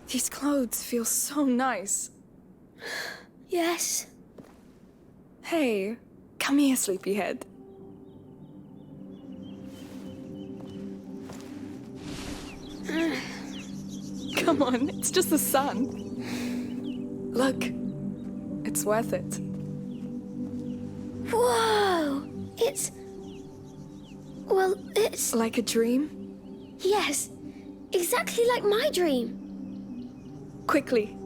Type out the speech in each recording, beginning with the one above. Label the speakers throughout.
Speaker 1: These clothes feel so nice.
Speaker 2: Yes.
Speaker 1: Hey, come here, sleepyhead. Come on, it's just the sun. Look, it's worth it.
Speaker 2: Whoa! Well, it's...
Speaker 1: Like a dream?
Speaker 2: Yes, exactly like my dream.
Speaker 1: Quickly,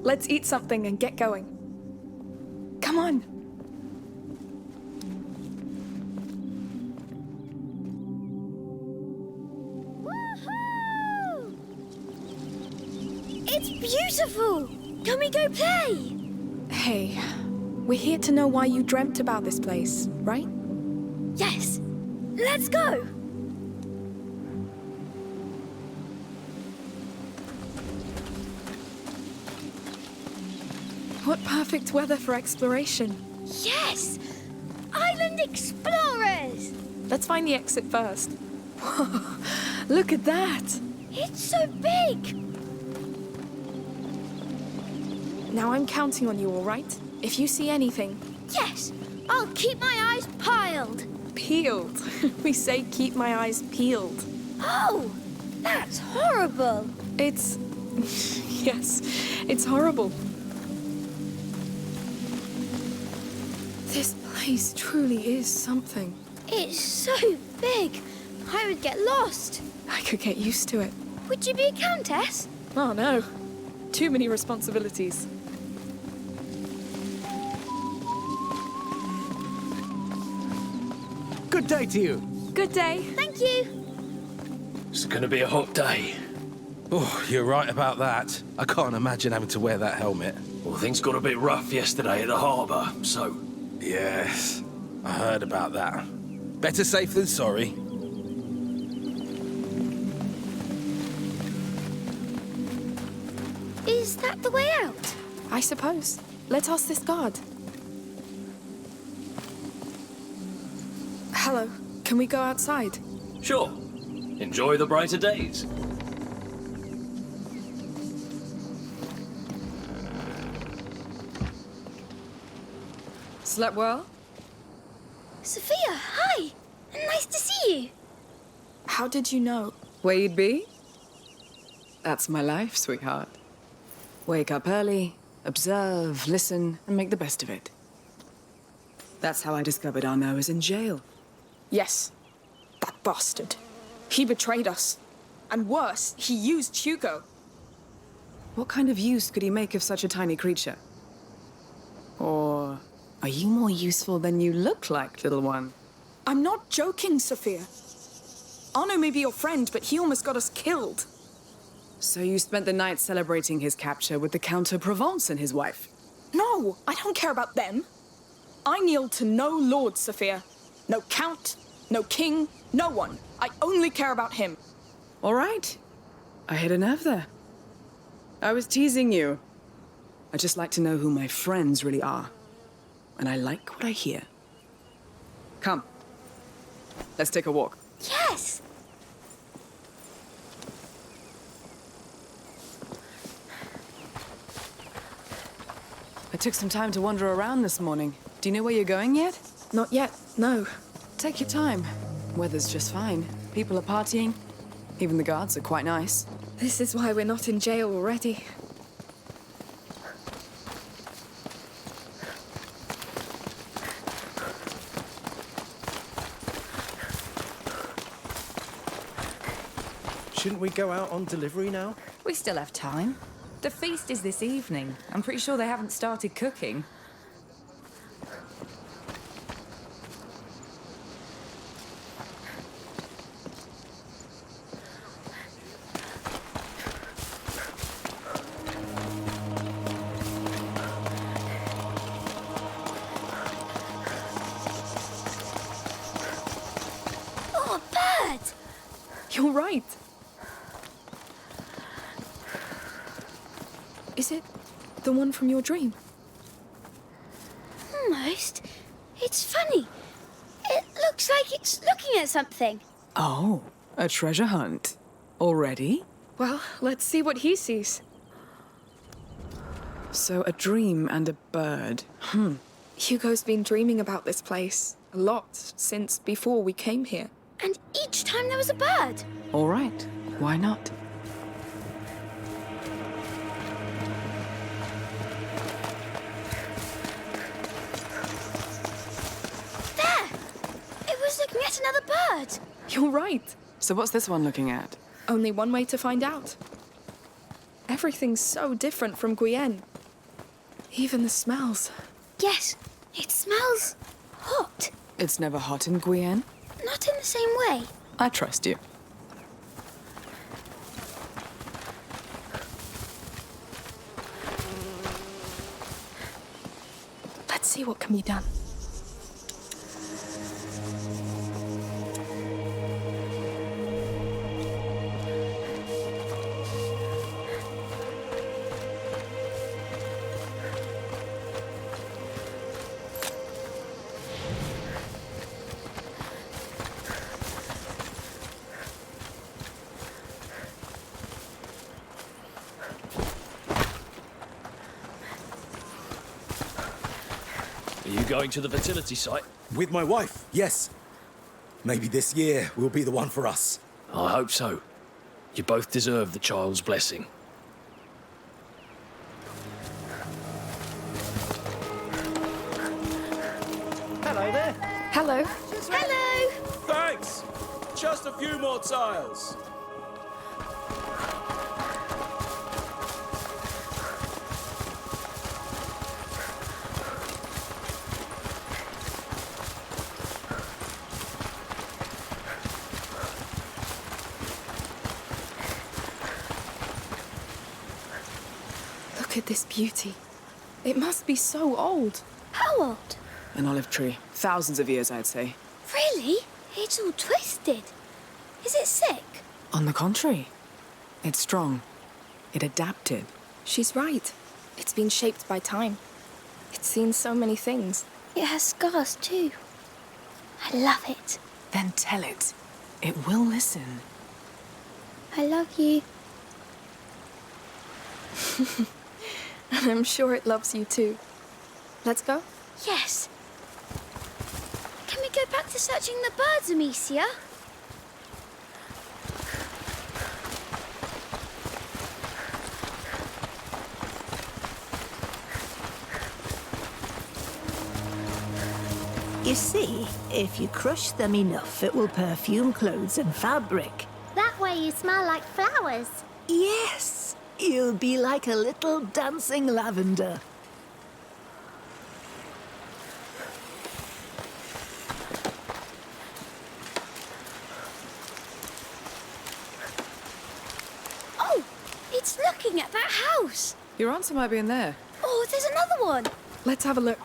Speaker 1: let's eat something and get going. Come on.
Speaker 2: Woohoo! It's beautiful! Can we go play?
Speaker 1: Hey, we're here to know why you dreamt about this place, right?
Speaker 2: Yes. Let's go!
Speaker 1: What perfect weather for exploration.
Speaker 2: Yes! Island explorers!
Speaker 1: Let's find the exit first. Whoa, look at that!
Speaker 2: It's so big!
Speaker 1: Now I'm counting on you, all right? If you see anything...
Speaker 2: Yes! I'll keep my eyes piled!
Speaker 1: Peeled. We say keep my eyes peeled.
Speaker 2: Oh! That's horrible!
Speaker 1: It's... yes, it's horrible. This place truly is something.
Speaker 2: It's so big, I would get lost.
Speaker 1: I could get used to it.
Speaker 2: Would you be a countess?
Speaker 1: Oh no, too many responsibilities.
Speaker 3: Good day to you.
Speaker 1: Good day.
Speaker 2: Thank you.
Speaker 4: It's gonna be a hot day.
Speaker 3: Oh, you're right about that. I can't imagine having to wear that helmet.
Speaker 4: Well, things got a bit rough yesterday at the harbour, so...
Speaker 3: Yes, I heard about that. Better safe than sorry.
Speaker 2: Is that the way out?
Speaker 1: I suppose. Let's ask this guard. Hello, can we go outside?
Speaker 4: Sure. Enjoy the brighter days.
Speaker 1: Slept well?
Speaker 2: Sophia, hi! Nice to see you.
Speaker 1: How did you know? Where you'd be? That's my life, sweetheart. Wake up early, observe, listen, and make the best of it. That's how I discovered Arnaud was in jail. Yes, that bastard. He betrayed us. And worse, he used Hugo. What kind of use could he make of such a tiny creature? Or are you more useful than you look like, little one? I'm not joking, Sophia. Arnaud may be your friend, but he almost got us killed. So you spent the night celebrating his capture with the Count of Provence and his wife? No, I don't care about them. I kneel to no lord, Sophia. No count, no king, no one. I only care about him. All right. I hit a nerve there. I was teasing you. I just like to know who my friends really are. And I like what I hear. Come. Let's take a walk.
Speaker 2: Yes!
Speaker 1: I took some time to wander around this morning. Do you know where you're going yet? Not yet, no. Take your time. Weather's just fine. People are partying. Even the guards are quite nice. This is why we're not in jail already.
Speaker 5: Shouldn't we go out on delivery now?
Speaker 6: We still have time. The feast is this evening. I'm pretty sure they haven't started cooking.
Speaker 2: Oh, a bird!
Speaker 1: You're right. Is it the one from your dream?
Speaker 2: Almost. It's funny. It looks like it's looking at something.
Speaker 1: Oh, a treasure hunt. Already? Well, let's see what he sees. So a dream and a bird.
Speaker 7: Hugo's been dreaming about this place a lot since before we came here.
Speaker 2: And each time there was a bird.
Speaker 1: All right, why not?
Speaker 2: There! It was looking at another bird.
Speaker 7: You're right.
Speaker 1: So what's this one looking at?
Speaker 7: Only one way to find out. Everything's so different from Guyenne. Even the smells.
Speaker 2: Yes, it smells hot.
Speaker 1: It's never hot in Guyenne.
Speaker 2: Not in the same way.
Speaker 1: I trust you.
Speaker 7: Let's see what can be done.
Speaker 4: Are you going to the fertility site?
Speaker 3: With my wife, yes. Maybe this year will be the one for us.
Speaker 4: I hope so. You both deserve the child's blessing.
Speaker 5: Hello there.
Speaker 7: Hello.
Speaker 2: Hello!
Speaker 3: Thanks! Just a few more tiles.
Speaker 7: Look at this beauty. It must be so old.
Speaker 2: How old?
Speaker 1: An olive tree. Thousands of years, I'd say.
Speaker 2: Really? It's all twisted. Is it sick?
Speaker 1: On the contrary, it's strong. It adapted.
Speaker 7: She's right. It's been shaped by time. It's seen so many things.
Speaker 2: It has scars too. I love it.
Speaker 1: Then tell it. It will listen.
Speaker 2: I love you.
Speaker 7: And I'm sure it loves you too. Let's go.
Speaker 2: Yes. Can we go back to searching the birds, Amicia?
Speaker 8: You see, if you crush them enough, it will perfume clothes and fabric.
Speaker 2: That way you smell like flowers.
Speaker 8: Yes, you'll be like a little dancing lavender.
Speaker 2: Oh, it's looking at that house.
Speaker 1: Your answer might be in there.
Speaker 2: Oh, there's another one.
Speaker 7: Let's have a look.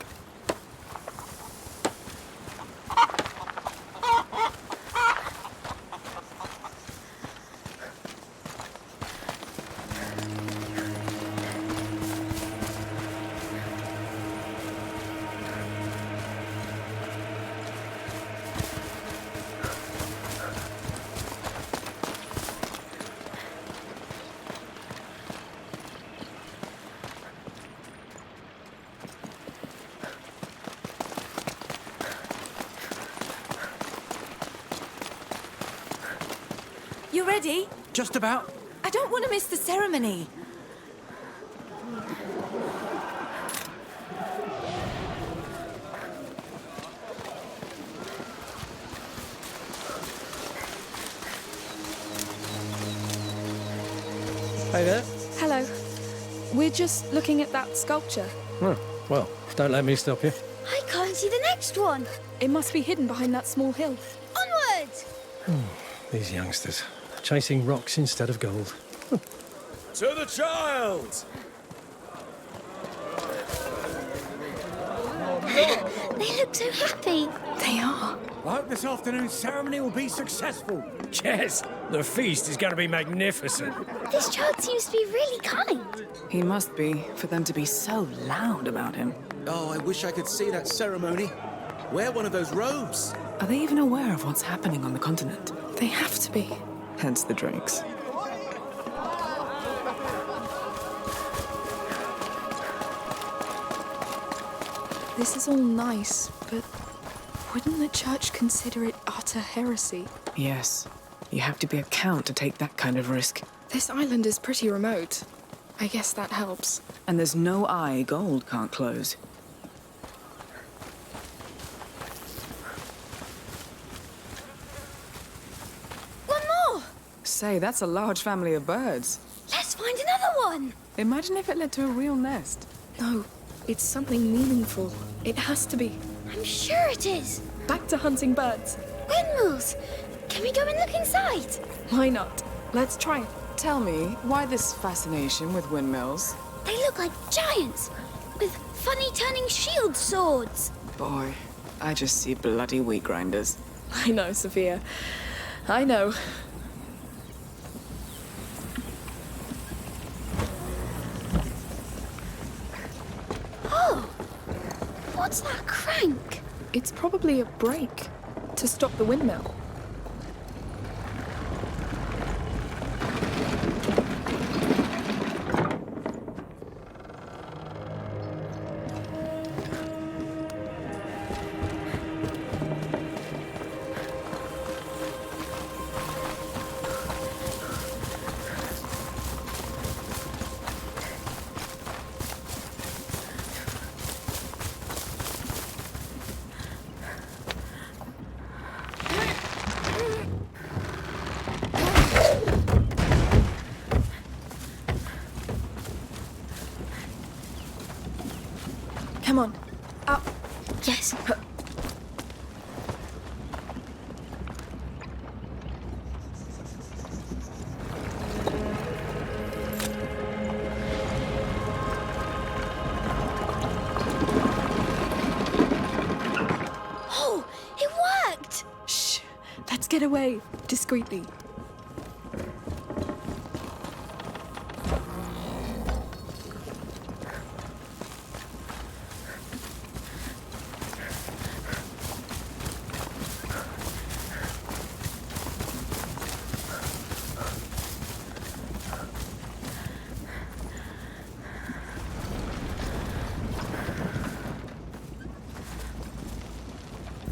Speaker 6: You ready?
Speaker 5: Just about.
Speaker 6: I don't want to miss the ceremony.
Speaker 5: Hey there.
Speaker 7: Hello. We're just looking at that sculpture.
Speaker 5: Oh, well, don't let me stop you.
Speaker 2: I can't see the next one.
Speaker 7: It must be hidden behind that small hill.
Speaker 2: Onward!
Speaker 5: These youngsters, chasing rocks instead of gold.
Speaker 3: To the child!
Speaker 2: They look so happy.
Speaker 7: They are.
Speaker 9: I hope this afternoon's ceremony will be successful. Yes, the feast is going to be magnificent.
Speaker 2: This child seems to be really kind.
Speaker 1: He must be, for them to be so loud about him.
Speaker 3: Oh, I wish I could see that ceremony. Wear one of those robes.
Speaker 1: Are they even aware of what's happening on the continent?
Speaker 7: They have to be.
Speaker 1: Hence the drinks.
Speaker 7: This is all nice, but wouldn't the church consider it utter heresy?
Speaker 1: Yes. You have to be a count to take that kind of risk.
Speaker 7: This island is pretty remote. I guess that helps.
Speaker 1: And there's no eye gold can't close.
Speaker 2: One more!
Speaker 1: Say, that's a large family of birds.
Speaker 2: Let's find another one!
Speaker 1: Imagine if it led to a real nest.
Speaker 7: No, it's something meaningful. It has to be.
Speaker 2: I'm sure it is.
Speaker 7: Back to hunting birds.
Speaker 2: Windmills! Can we go and look inside?
Speaker 7: Why not? Let's try it.
Speaker 1: Tell me, why this fascination with windmills?
Speaker 2: They look like giants, with funny turning shield swords.
Speaker 1: Boy, I just see bloody wheat grinders.
Speaker 7: I know, Sophia. I know.
Speaker 2: Oh! What's that crank?
Speaker 7: It's probably a brake to stop the windmill. Come on. Up.
Speaker 2: Yes. Oh, it worked!
Speaker 7: Shh. Let's get away. Discreetly.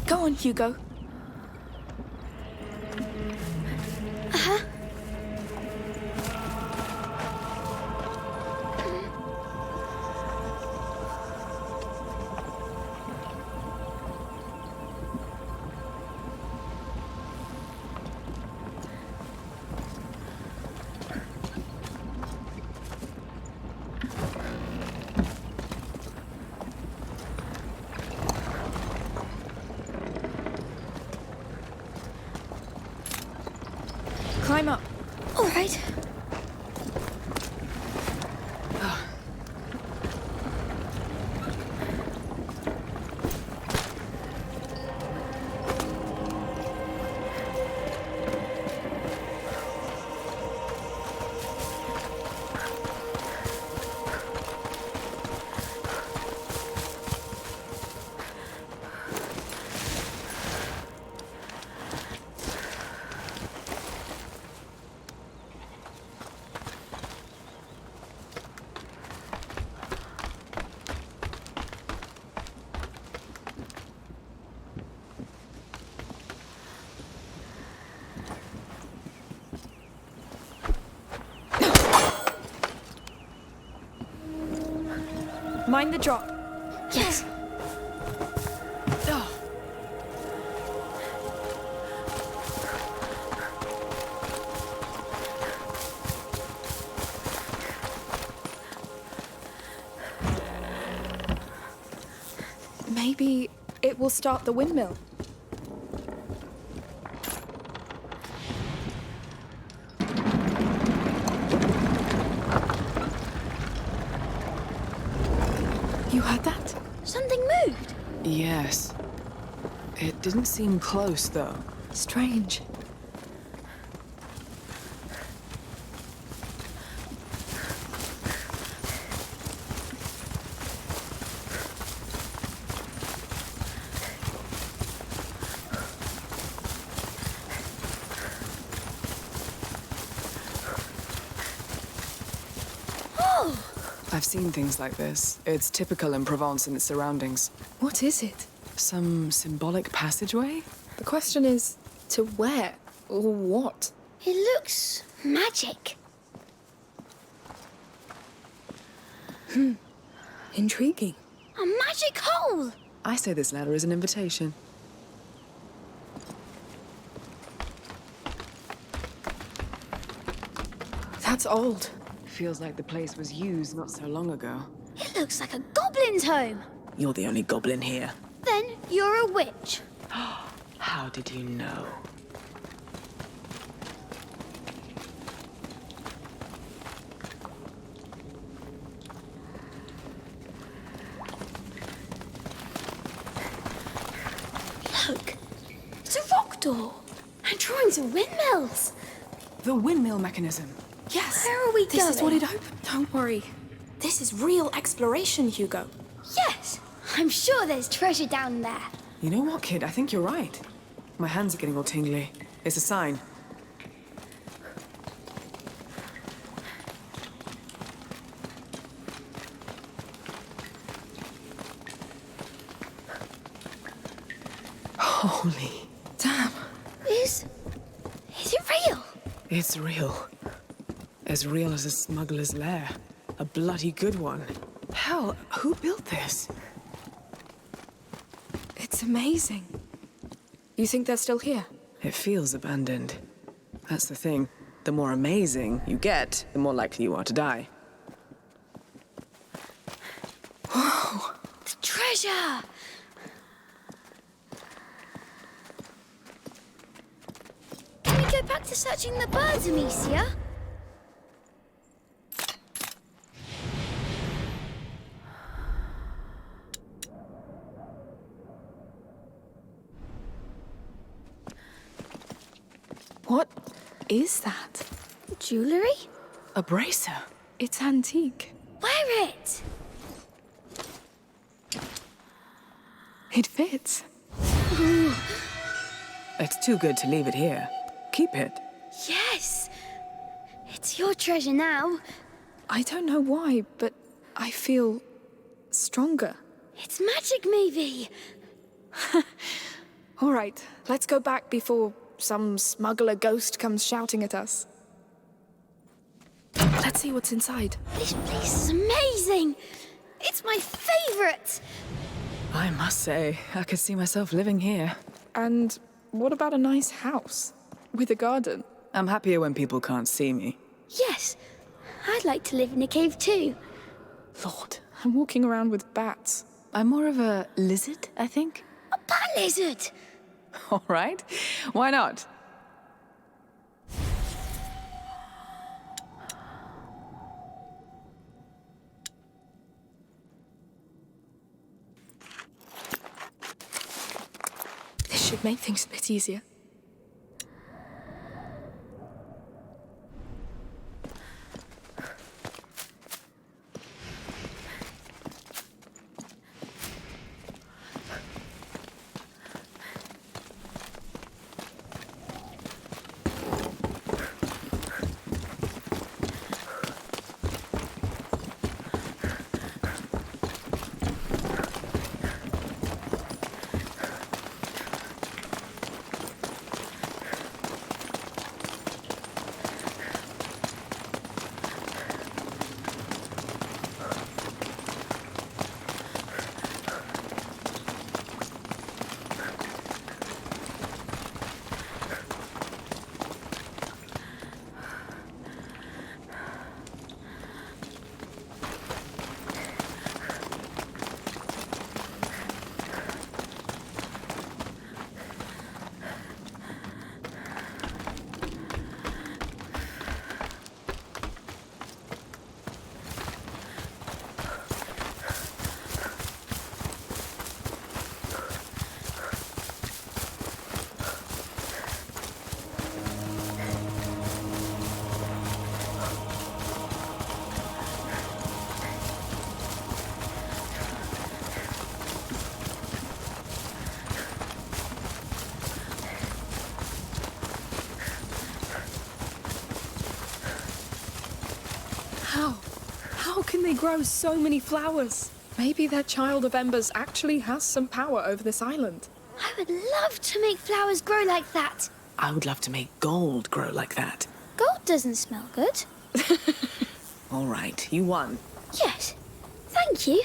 Speaker 7: Go on, Hugo. Climb up.
Speaker 2: All right.
Speaker 7: Mind the drop.
Speaker 2: Yes.
Speaker 7: Maybe it will start the windmill. You heard that?
Speaker 2: Something moved.
Speaker 1: Yes. It didn't seem close, though.
Speaker 7: Strange.
Speaker 2: Oh,
Speaker 1: I've seen things like this. It's typical in Provence and its surroundings.
Speaker 7: What is it?
Speaker 1: Some symbolic passageway?
Speaker 7: The question is, to where? Or what?
Speaker 2: It looks magic.
Speaker 7: Intriguing.
Speaker 2: A magic hole!
Speaker 1: I say this ladder is an invitation.
Speaker 7: That's old.
Speaker 1: Feels like the place was used not so long ago.
Speaker 2: It looks like a goblin's home.
Speaker 1: You're the only goblin here.
Speaker 2: Then you're a witch.
Speaker 1: How did you know?
Speaker 2: Look, it's a rock door. And drawings of windmills.
Speaker 1: The windmill mechanism.
Speaker 7: Yes.
Speaker 2: Where are we
Speaker 7: This
Speaker 2: going?
Speaker 7: is what it opened. Don't worry. This is real exploration, Hugo.
Speaker 2: Yes, I'm sure there's treasure down there.
Speaker 1: You know what, kid? I think you're right. My hands are getting all tingly. It's a sign. Holy.
Speaker 7: Damn.
Speaker 2: Is it real?
Speaker 1: It's real. As real as a smuggler's lair. A bloody good one. Hell, who built this?
Speaker 7: It's amazing. You think they're still here?
Speaker 1: It feels abandoned. That's the thing. The more amazing you get, the more likely you are to die.
Speaker 2: The treasure! Can we go back to searching the birds, Amicia?
Speaker 7: What is that?
Speaker 2: Jewellery?
Speaker 1: A bracer?
Speaker 7: It's antique.
Speaker 2: Wear it!
Speaker 7: It fits.
Speaker 1: It's too good to leave it here. Keep it.
Speaker 2: Yes! It's your treasure now.
Speaker 7: I don't know why, but I feel stronger.
Speaker 2: It's magic, maybe.
Speaker 7: All right, let's go back before some smuggler ghost comes shouting at us. Let's see what's inside.
Speaker 2: This place is amazing! It's my favourite!
Speaker 1: I must say, I could see myself living here.
Speaker 7: And what about a nice house? With a garden?
Speaker 1: I'm happier when people can't see me.
Speaker 2: Yes, I'd like to live in a cave too.
Speaker 7: Lord, I'm walking around with bats.
Speaker 1: I'm more of a lizard, I think.
Speaker 2: A bat lizard!
Speaker 1: All right. Why not?
Speaker 7: This should make things a bit easier. they grow so many flowers? Maybe their child of embers actually has some power over this island.
Speaker 2: I would love to make flowers grow like that.
Speaker 1: I would love to make gold grow like that.
Speaker 2: Gold doesn't smell good.
Speaker 1: All right, you won.
Speaker 2: Yes. Thank you.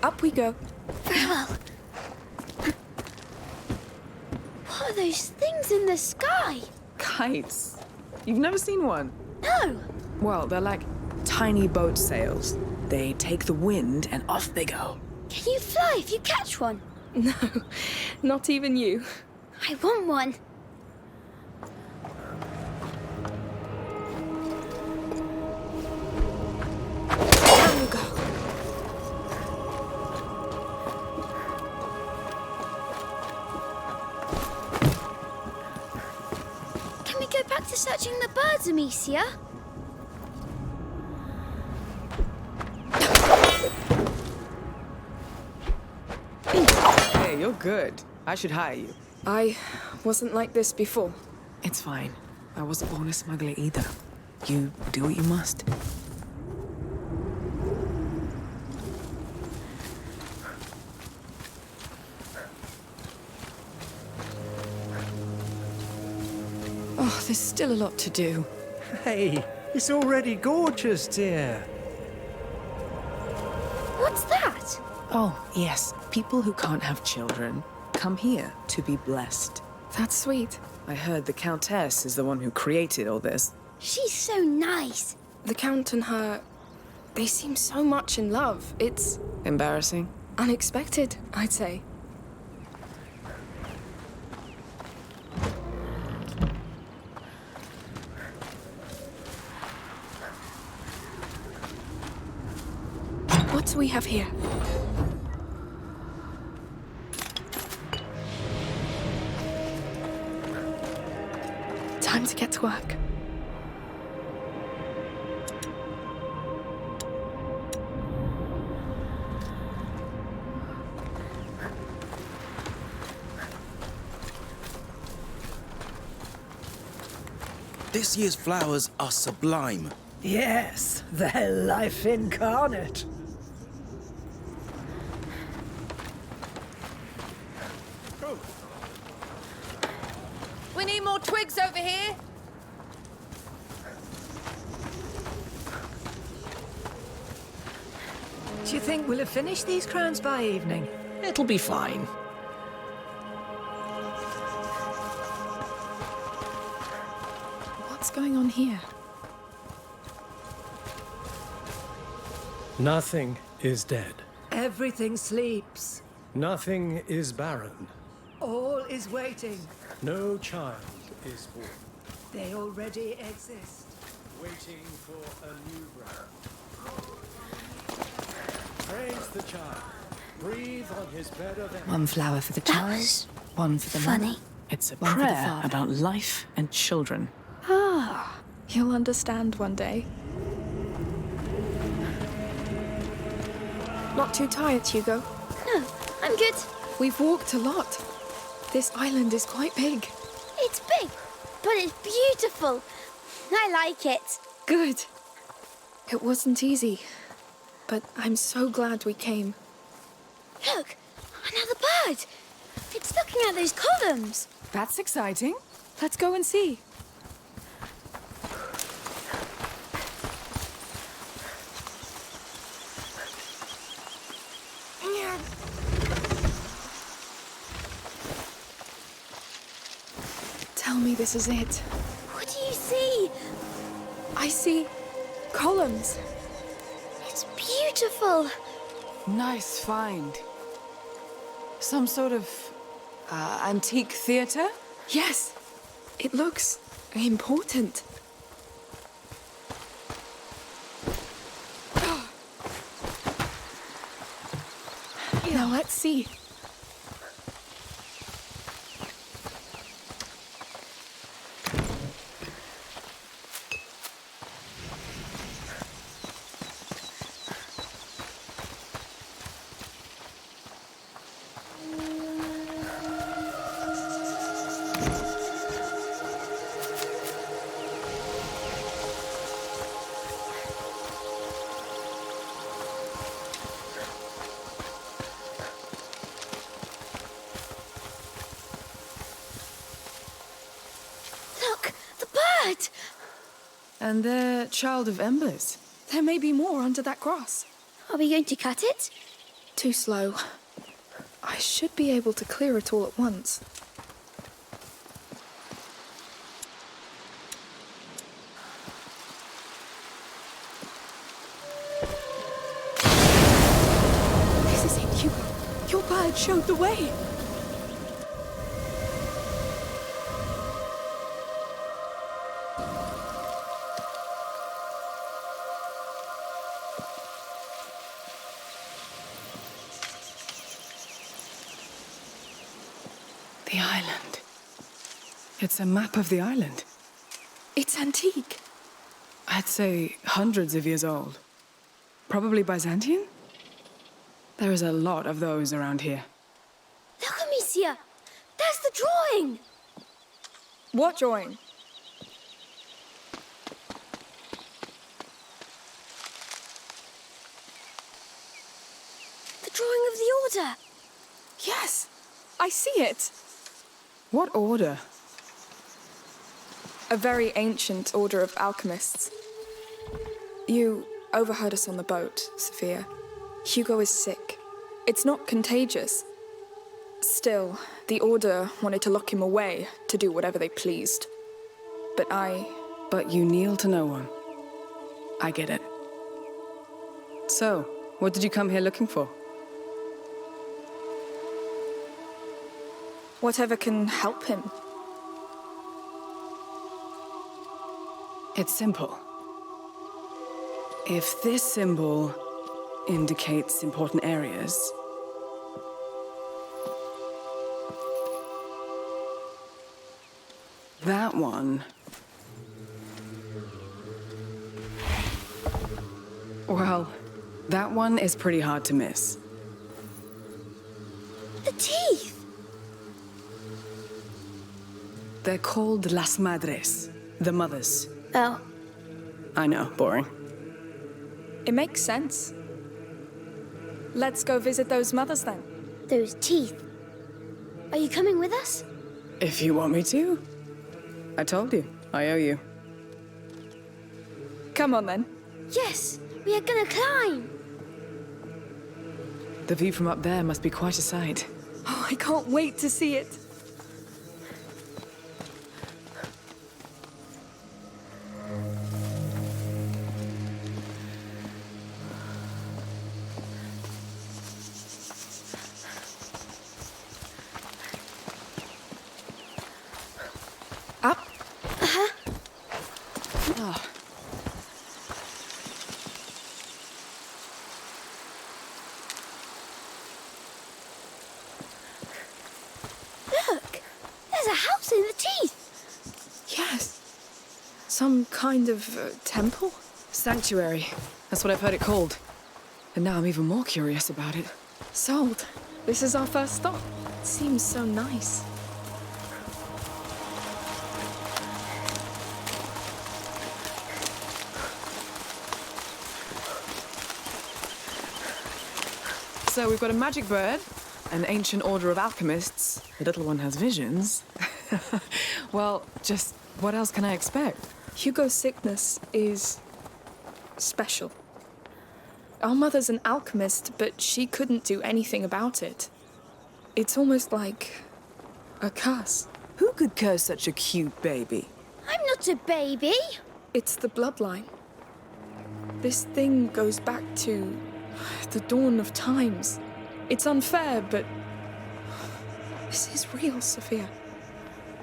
Speaker 7: Up we go.
Speaker 2: Very well. What are those things in the sky?
Speaker 1: Kites. You've never seen one?
Speaker 2: No.
Speaker 1: Well, they're like tiny boat sails. They take the wind and off they go.
Speaker 2: Can you fly if you catch one?
Speaker 7: No, not even you.
Speaker 2: I want one.
Speaker 7: Down you go.
Speaker 2: Can we go back to searching the birds, Amicia?
Speaker 1: Hey, you're good. I should hire you.
Speaker 7: I wasn't like this before.
Speaker 1: It's fine. I wasn't born a smuggler either. You do what you must.
Speaker 7: Oh, there's still a lot to do.
Speaker 5: Hey, it's already gorgeous, dear.
Speaker 2: What's that?
Speaker 1: Oh, yes. People who can't have children come here to be blessed.
Speaker 7: That's sweet.
Speaker 1: I heard the Countess is the one who created all this.
Speaker 2: She's so nice.
Speaker 7: The Count and her, they seem so much in love. It's
Speaker 1: Embarrassing?
Speaker 7: unexpected, I'd say. What do we have here? Time to get to work.
Speaker 3: This year's flowers are sublime.
Speaker 8: Yes, they're life incarnate.
Speaker 6: We need more twigs over here.
Speaker 8: Do you think we'll have finished these crowns by evening?
Speaker 9: It'll be fine.
Speaker 7: What's going on here?
Speaker 5: Nothing is dead.
Speaker 8: Everything sleeps.
Speaker 5: Nothing is barren.
Speaker 8: All is waiting.
Speaker 5: No child is born.
Speaker 8: They already exist.
Speaker 5: Waiting for a new breath. Praise the child. Breathe on his bed of energy.
Speaker 1: One flower for the
Speaker 2: That
Speaker 1: child,
Speaker 2: was
Speaker 1: one for the
Speaker 2: funny.
Speaker 1: mother. It's a
Speaker 7: One for the
Speaker 1: prayer
Speaker 7: father.
Speaker 1: about life and children.
Speaker 7: Ah, you'll understand one day. Not too tired, Hugo?
Speaker 2: No, I'm good.
Speaker 7: We've walked a lot. This island is quite big.
Speaker 2: It's big, but it's beautiful. I like it.
Speaker 7: Good. It wasn't easy, but I'm so glad we came.
Speaker 2: Look, another bird. It's looking at those columns.
Speaker 1: That's exciting.
Speaker 7: Let's go and see. Tell me this is it.
Speaker 2: What do you see?
Speaker 7: I see columns.
Speaker 2: It's beautiful.
Speaker 1: Nice find. Some sort of antique theater?
Speaker 7: Yes, it looks important. Now let's see.
Speaker 2: Look, the bird!
Speaker 1: And they're child of embers.
Speaker 7: There may be more under that grass.
Speaker 2: Are we going to cut it?
Speaker 7: Too slow. I should be able to clear it all at once. This is it, Hugo. Your bird showed the way.
Speaker 1: The island. It's a map of the island.
Speaker 7: It's antique.
Speaker 1: I'd say hundreds of years old. Probably Byzantine? There is a lot of those around here.
Speaker 2: Look, Amicia! There's the drawing!
Speaker 7: What drawing?
Speaker 2: The drawing of the order!
Speaker 7: Yes, I see it.
Speaker 1: What order?
Speaker 7: A very ancient order of alchemists. You overheard us on the boat, Sophia. Hugo is sick. It's not contagious. Still, the order wanted to lock him away to do whatever they pleased. But
Speaker 1: you kneel to no one. I get it. So, what did you come here looking for?
Speaker 7: whatever can help him.
Speaker 1: It's simple. If this symbol indicates important areas, that one... Well, that one is pretty hard to miss.
Speaker 2: The teeth!
Speaker 1: They're called Las Madres, the mothers.
Speaker 2: Oh.
Speaker 1: I know, boring.
Speaker 7: It makes sense. Let's go visit those mothers then.
Speaker 2: Those teeth. Are you coming with us?
Speaker 1: If you want me to. I told you, I owe you.
Speaker 7: Come on then.
Speaker 2: Yes, we are gonna climb.
Speaker 1: The view from up there must be quite a sight.
Speaker 7: Oh, I can't wait to see it. Up.
Speaker 2: Uh-huh.
Speaker 1: Oh.
Speaker 2: Look, there's a house in the teeth.
Speaker 7: Yes. Some kind of temple?
Speaker 1: Sanctuary. That's what I've heard it called. And now I'm even more curious about it.
Speaker 7: Sold. This is our first stop. It seems so nice.
Speaker 1: So we've got a magic bird, an ancient order of alchemists. The little one has visions. Well, just what else can I expect?
Speaker 7: Hugo's sickness is special. Our mother's an alchemist, but she couldn't do anything about it. It's almost like a curse.
Speaker 1: Who could curse such a cute baby?
Speaker 2: I'm not a baby.
Speaker 7: It's the bloodline. This thing goes back to the dawn of times. It's unfair, but this is real, Sophia.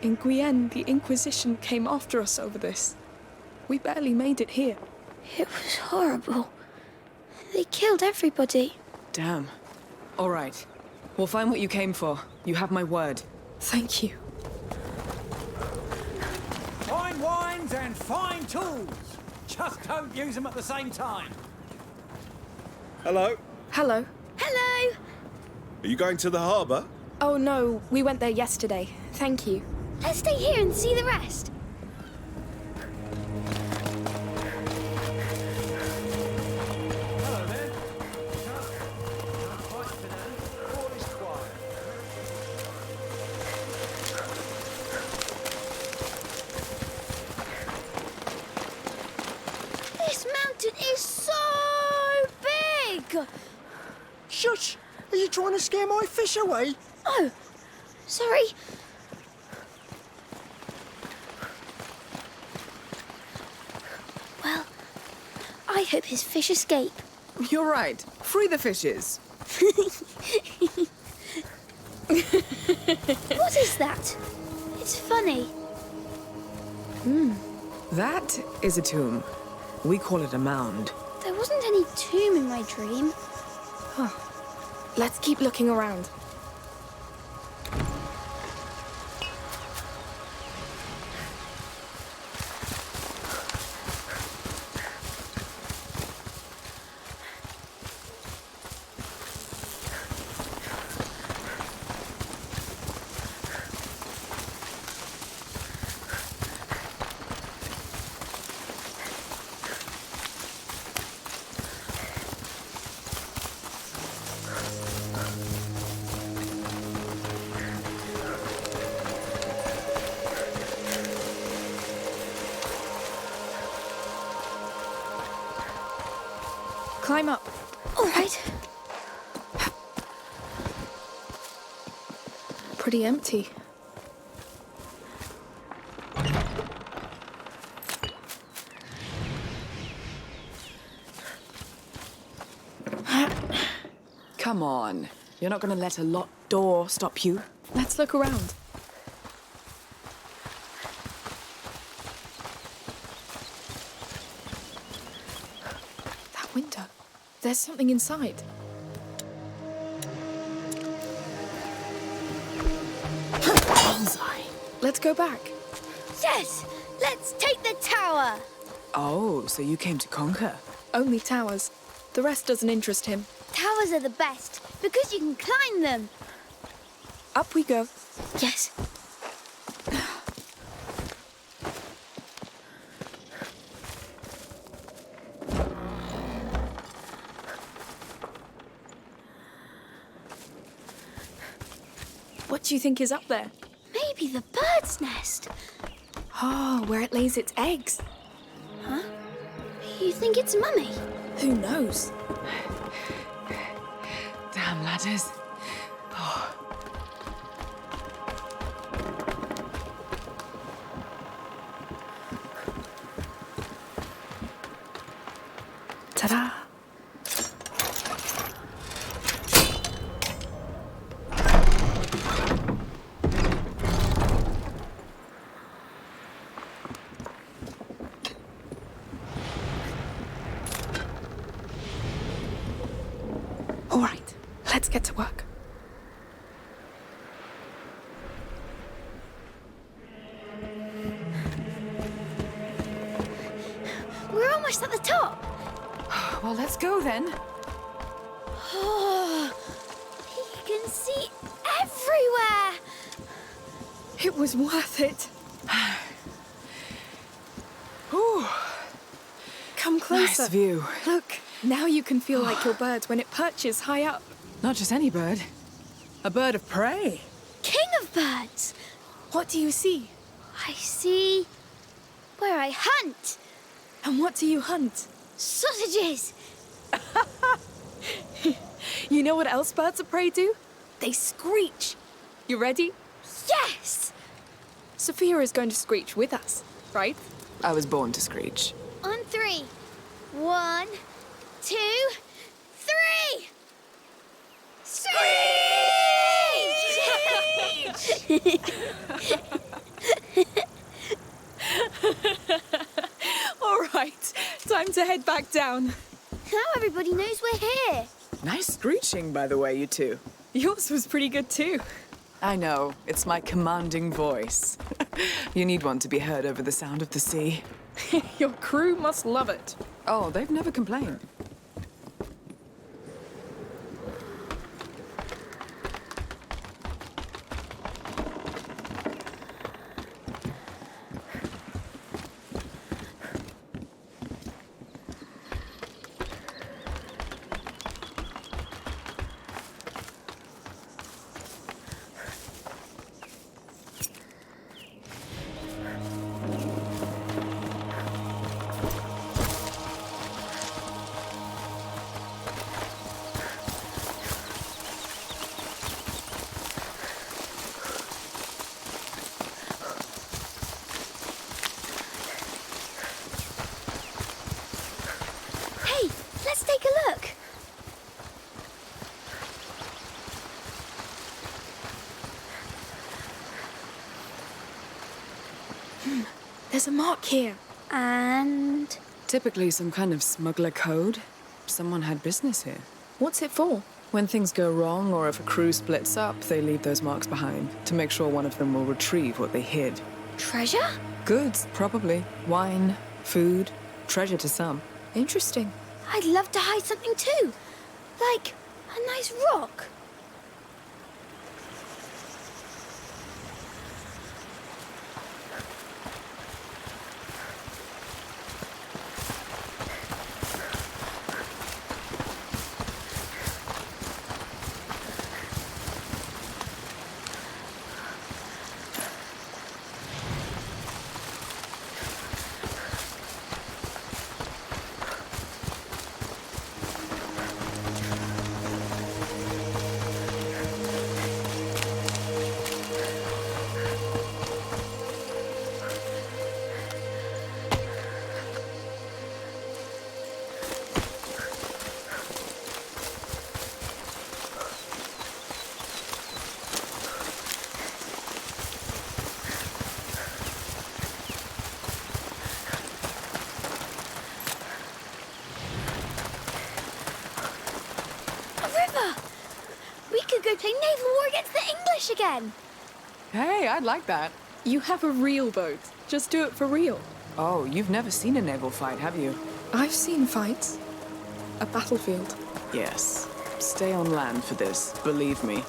Speaker 7: In Guyenne, the Inquisition came after us over this. We barely made it here.
Speaker 2: It was horrible. They killed everybody.
Speaker 1: Damn. All right. We'll find what you came for. You have my word.
Speaker 7: Thank you.
Speaker 9: Fine wines and fine tools. Just don't use them at the same time.
Speaker 10: Hello.
Speaker 7: Hello.
Speaker 2: Hello.
Speaker 10: Are you going to the harbour?
Speaker 7: Oh no, we went there yesterday. Thank you.
Speaker 2: Let's stay here and see the rest.
Speaker 9: Hello there. Quite finale. All is quiet.
Speaker 2: This mountain is so big.
Speaker 9: Shush! Are you trying to scare my fish away?
Speaker 2: Oh, sorry. Well, I hope his fish escape.
Speaker 1: You're right. Free the fishes.
Speaker 2: What is that? It's funny.
Speaker 1: That is a tomb. We call it a mound.
Speaker 2: There wasn't any tomb in my dream.
Speaker 7: Let's keep looking around. Climb up.
Speaker 2: All right.
Speaker 7: Pretty empty.
Speaker 1: Come on. You're not going to let a locked door stop you?
Speaker 7: Let's look around. That window. There's something inside.
Speaker 1: Bullseye.
Speaker 7: Let's go back.
Speaker 2: Yes, let's take the tower.
Speaker 1: Oh, so you came to conquer.
Speaker 7: Only towers. The rest doesn't interest him.
Speaker 2: Towers are the best because you can climb them.
Speaker 7: Up we go.
Speaker 2: Yes.
Speaker 7: What do you think is up there?
Speaker 2: Maybe the bird's nest.
Speaker 7: Oh, where it lays its eggs.
Speaker 2: Huh? You think it's Mummy?
Speaker 7: Who knows?
Speaker 1: Damn ladders.
Speaker 7: Ta-da! All right, let's get to work.
Speaker 2: We're almost at the top.
Speaker 1: Well, let's go then.
Speaker 2: Oh, you can see everywhere.
Speaker 7: It was worth it.
Speaker 1: Ooh,
Speaker 7: Come closer.
Speaker 1: nice view.
Speaker 7: Look, now you can feel like your bird when it perches high up.
Speaker 1: Not just any bird. A bird of prey.
Speaker 2: King of birds.
Speaker 7: What do you see?
Speaker 2: I see where I hunt.
Speaker 7: And what do you hunt?
Speaker 2: Sausages.
Speaker 7: You know what else birds of prey do? They screech. You ready?
Speaker 2: Yes!
Speaker 7: Sophia is going to screech with us, right?
Speaker 1: I was born to screech.
Speaker 2: On 3. 1, 2, 3! Screech!
Speaker 7: All right, time to head back down.
Speaker 2: Now everybody knows we're here.
Speaker 1: Nice screeching, by the way, you two.
Speaker 7: Yours was pretty good too.
Speaker 1: I know, it's my commanding voice. You need one to be heard over the sound of the sea.
Speaker 7: Your crew must love it.
Speaker 1: Oh, they've never complained.
Speaker 2: Hey, let's take a look.
Speaker 7: There's a mark here.
Speaker 2: And...
Speaker 1: Typically some kind of smuggler code. Someone had business here.
Speaker 7: What's it for?
Speaker 1: When things go wrong or if a crew splits up, they leave those marks behind to make sure one of them will retrieve what they hid.
Speaker 2: treasure?
Speaker 1: Goods, probably. Wine, food, treasure to some.
Speaker 7: Interesting.
Speaker 2: I'd love to hide something too. Like a nice rock. Go play naval war against the English again.
Speaker 1: Hey, I'd like that.
Speaker 7: You have a real boat. Just do it for real.
Speaker 1: Oh, you've never seen a naval fight, have you?
Speaker 7: I've seen fights. A battlefield.
Speaker 1: Yes. Stay on land for this, believe me.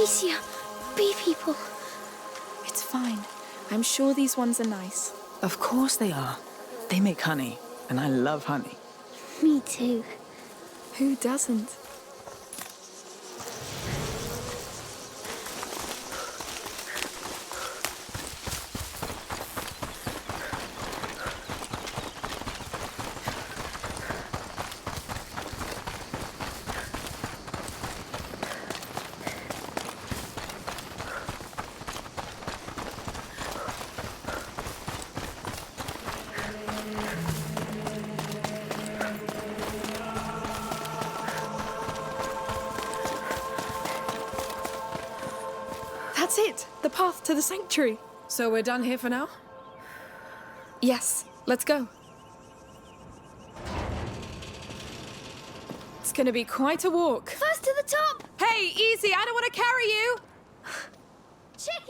Speaker 2: Amicia, bee people.
Speaker 7: It's fine. I'm sure these ones are nice.
Speaker 1: Of course they are. They make honey, and I love honey.
Speaker 2: Me too.
Speaker 7: Who doesn't? That's it! The path to the sanctuary.
Speaker 1: So we're done here for now?
Speaker 7: Yes, let's go. It's gonna be quite a walk.
Speaker 2: First to the top!
Speaker 1: Hey, easy! I don't want to carry you!
Speaker 2: Chicken!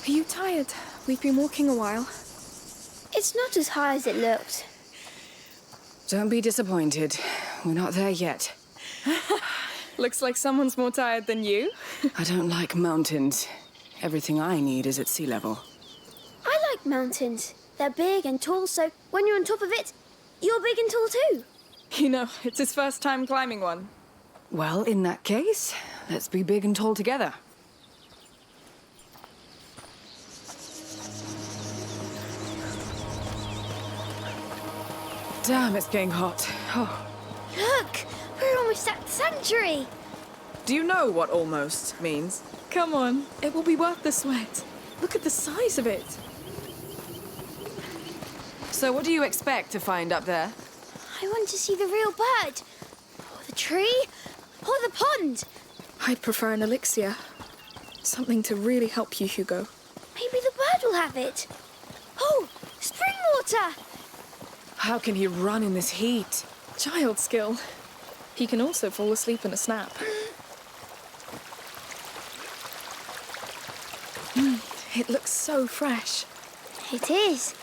Speaker 7: Are you tired? We've been walking a while.
Speaker 2: It's not as high as it looked.
Speaker 1: Don't be disappointed. We're not there yet.
Speaker 7: Looks like someone's more tired than you.
Speaker 1: I don't like mountains. Everything I need is at sea level.
Speaker 2: I like mountains. They're big and tall, so when you're on top of it, you're big and tall too.
Speaker 7: You know, it's his first time climbing one.
Speaker 1: Well, in that case, let's be big and tall together. Damn, it's getting hot. Oh.
Speaker 2: Look, we're almost at the sanctuary.
Speaker 1: Do you know what almost means?
Speaker 7: Come on, it will be worth the sweat. Look at the size of it.
Speaker 1: So what do you expect to find up there?
Speaker 2: I want to see the real bird. Or the tree. Or the pond.
Speaker 7: I'd prefer an elixir. Something to really help you, Hugo.
Speaker 2: Maybe the bird will have it. Oh, spring water.
Speaker 1: How can he run in this heat?
Speaker 7: Child skill. He can also fall asleep in a snap. It looks so fresh.
Speaker 2: It is.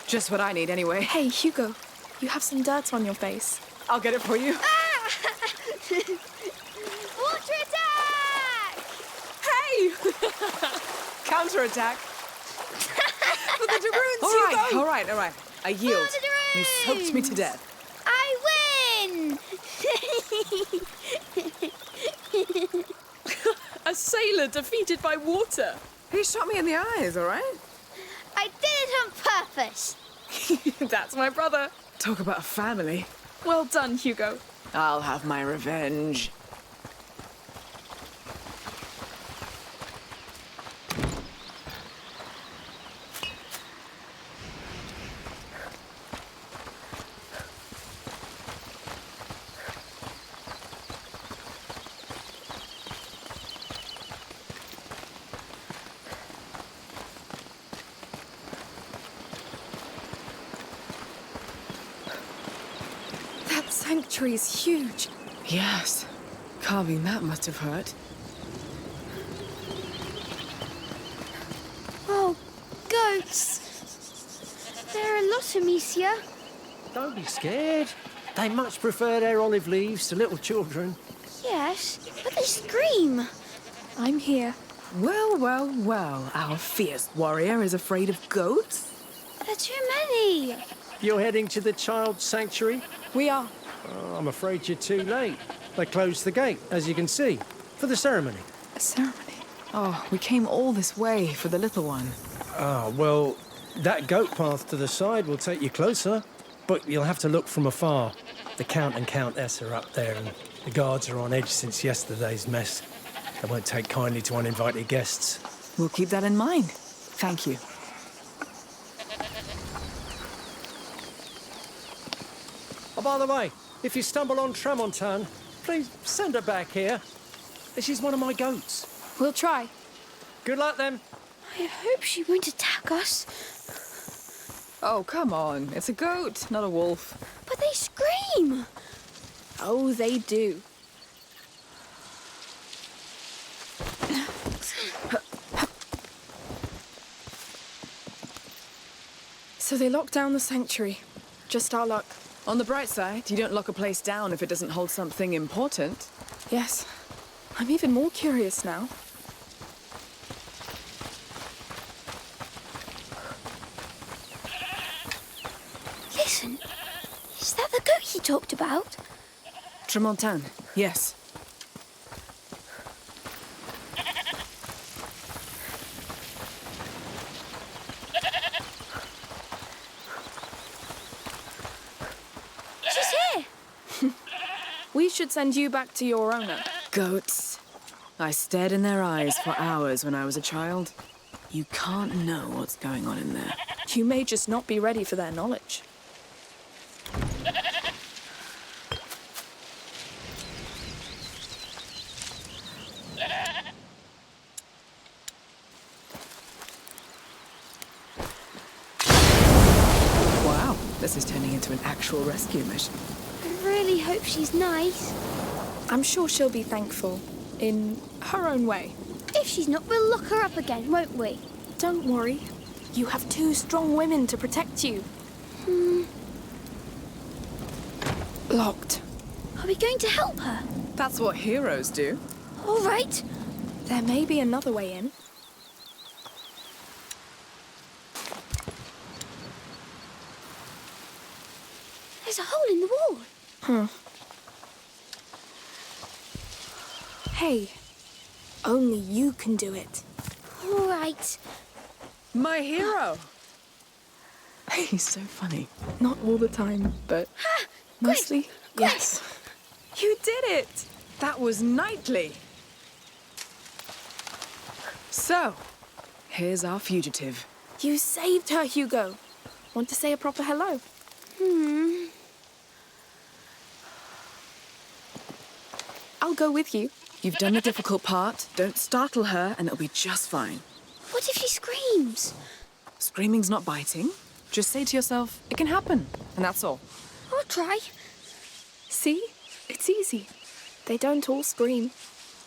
Speaker 1: Just what I need anyway.
Speaker 7: Hey, Hugo, you have some dirt on your face.
Speaker 1: I'll get it for you.
Speaker 2: Ah! Water attack!
Speaker 1: Hey! Counterattack. For the Daroons,
Speaker 7: Hugo!
Speaker 1: All right. I yield. You soaked me to death.
Speaker 2: I win!
Speaker 7: A sailor defeated by water.
Speaker 1: He shot me in the eyes, all right?
Speaker 2: I did it on purpose.
Speaker 7: That's my brother.
Speaker 1: Talk about family.
Speaker 7: Well done, Hugo.
Speaker 1: I'll have my revenge.
Speaker 7: That sanctuary's huge.
Speaker 1: Yes. Carving that must have hurt.
Speaker 2: Oh, goats. There are a lot, Amicia.
Speaker 5: Don't be scared. They much prefer their olive leaves to little children.
Speaker 2: Yes, but they scream.
Speaker 7: I'm here.
Speaker 1: Well. Our fierce warrior is afraid of goats?
Speaker 2: There are too many.
Speaker 5: You're heading to the child sanctuary?
Speaker 7: We are.
Speaker 5: Oh, I'm afraid you're too late. They closed the gate, as you can see, for the ceremony.
Speaker 7: A ceremony.
Speaker 1: Oh, we came all this way for the little one.
Speaker 5: Ah, well, that goat path to the side will take you closer, but you'll have to look from afar. The Count and Countess are up there, and the guards are on edge since yesterday's mess. They won't take kindly to uninvited guests.
Speaker 1: We'll keep that in mind. Thank you.
Speaker 5: Oh, by the way, if you stumble on Tramontane, please send her back here. She's one of my goats.
Speaker 7: We'll try.
Speaker 5: Good luck, then.
Speaker 2: I hope she won't attack us.
Speaker 1: Oh, come on. It's a goat, not a wolf.
Speaker 2: But they scream!
Speaker 7: Oh, they do. So they locked down the sanctuary. Just our luck.
Speaker 1: On the bright side, you don't lock a place down if it doesn't hold something important.
Speaker 7: Yes. I'm even more curious now.
Speaker 2: Listen, is that the goat he talked about?
Speaker 1: Tremontaine, yes.
Speaker 2: She's here!
Speaker 7: We should send you back to your owner.
Speaker 1: Goats. I stared in their eyes for hours when I was a child. You can't know what's going on in there.
Speaker 7: You may just not be ready for their knowledge.
Speaker 1: Wow, this is turning into an actual rescue mission.
Speaker 2: I really hope she's nice.
Speaker 7: I'm sure she'll be thankful, in her own way.
Speaker 2: If she's not, we'll lock her up again, won't we?
Speaker 7: Don't worry. You have 2 strong women to protect you. Locked.
Speaker 2: Are we going to help her?
Speaker 1: That's what heroes do.
Speaker 2: All right.
Speaker 7: There may be another way in.
Speaker 2: There's a hole in the wall.
Speaker 7: Hey, only you can do it.
Speaker 2: All right.
Speaker 1: My hero! He's so funny.
Speaker 7: Not all the time, but mostly, yes.
Speaker 1: You did it! That was knightly. So, here's our fugitive.
Speaker 7: You saved her, Hugo. Want to say a proper hello? I'll go with you.
Speaker 1: You've done the difficult part. Don't startle her, and it'll be just fine.
Speaker 2: What if she screams?
Speaker 1: Screaming's not biting. Just say to yourself, it can happen, and that's all.
Speaker 2: I'll try.
Speaker 7: See? It's easy. They don't all scream.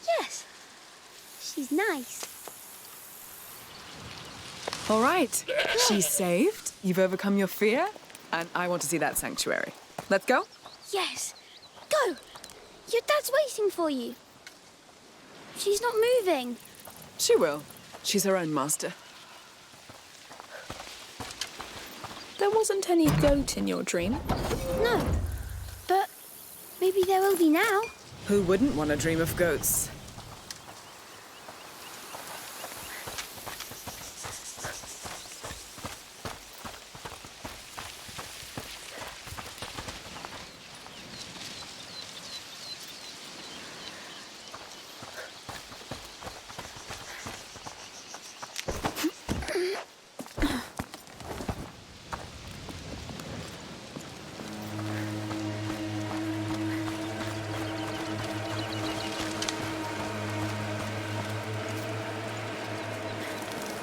Speaker 2: Yes. She's nice.
Speaker 1: All right, she's saved. You've overcome your fear, and I want to see that sanctuary. Let's go?
Speaker 2: Yes. Go. Your dad's waiting for you. She's not moving.
Speaker 1: She will. She's her own master.
Speaker 7: There wasn't any goat in your dream.
Speaker 2: No. But maybe there will be now.
Speaker 1: Who wouldn't want to dream of goats?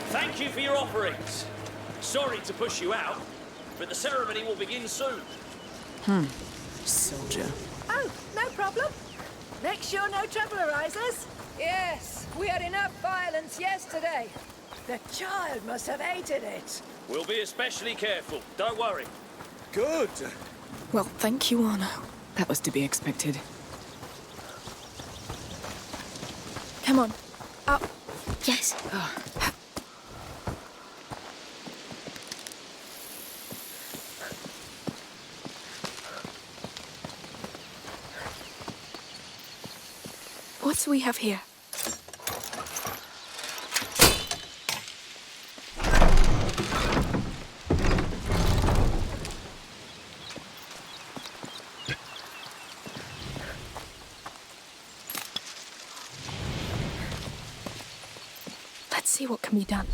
Speaker 4: Thank you for your offerings. Sorry to push you out, but the ceremony will begin soon.
Speaker 1: Soldier.
Speaker 8: Oh, no problem. Make sure no trouble arises. Yes, we had enough violence yesterday. The child must have hated it.
Speaker 4: We'll be especially careful, don't worry.
Speaker 10: Good.
Speaker 7: Well, thank you, Arno.
Speaker 1: That was to be expected.
Speaker 7: Come on. Up.
Speaker 2: Yes.
Speaker 7: What do we have here? Let's see what can be done.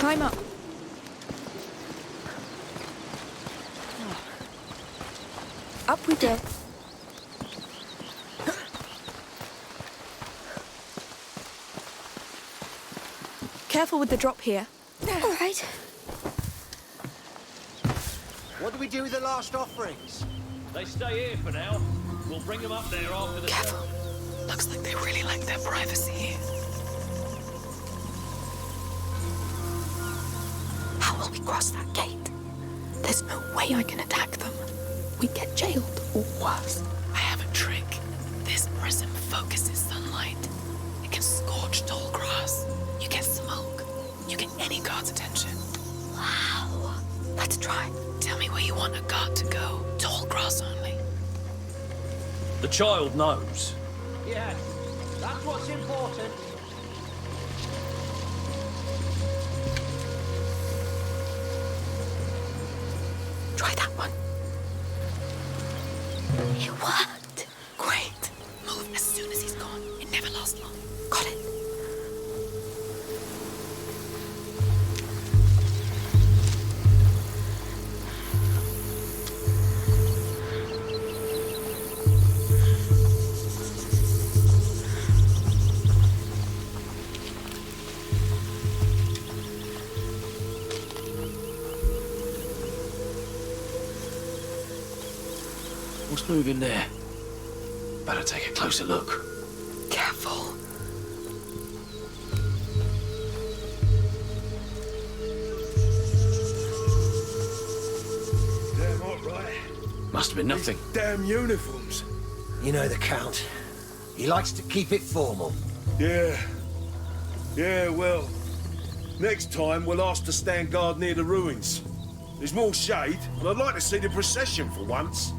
Speaker 7: Climb up. Up we go. Careful with the drop here.
Speaker 2: All right.
Speaker 11: What do we do with the last offerings?
Speaker 4: They stay here for now. We'll bring them up there after the
Speaker 1: Careful. Looks like they really like their privacy here. How will we cross that gate? There's no way I can attack them. We get jailed, or worse. I have a trick. This prism focuses sunlight. It can scorch tall grass. You get smoke. You get any guard's attention. Wow. Let's try. Tell me where you want a guard to go. Tall grass only.
Speaker 4: The child knows.
Speaker 11: Yes, that's what's important.
Speaker 1: Try that one.
Speaker 2: It worked.
Speaker 1: Great. Move as soon as he's gone. It never lasts long. Got it.
Speaker 3: What's moving there? Better take a closer look.
Speaker 1: Careful.
Speaker 10: Damn hot, right?
Speaker 3: Must have been nothing.
Speaker 10: Damn uniforms.
Speaker 9: You know the Count. He likes to keep it formal.
Speaker 10: Yeah. Yeah, well, next time we'll ask to stand guard near the ruins. There's more shade, and I'd like to see the procession for once.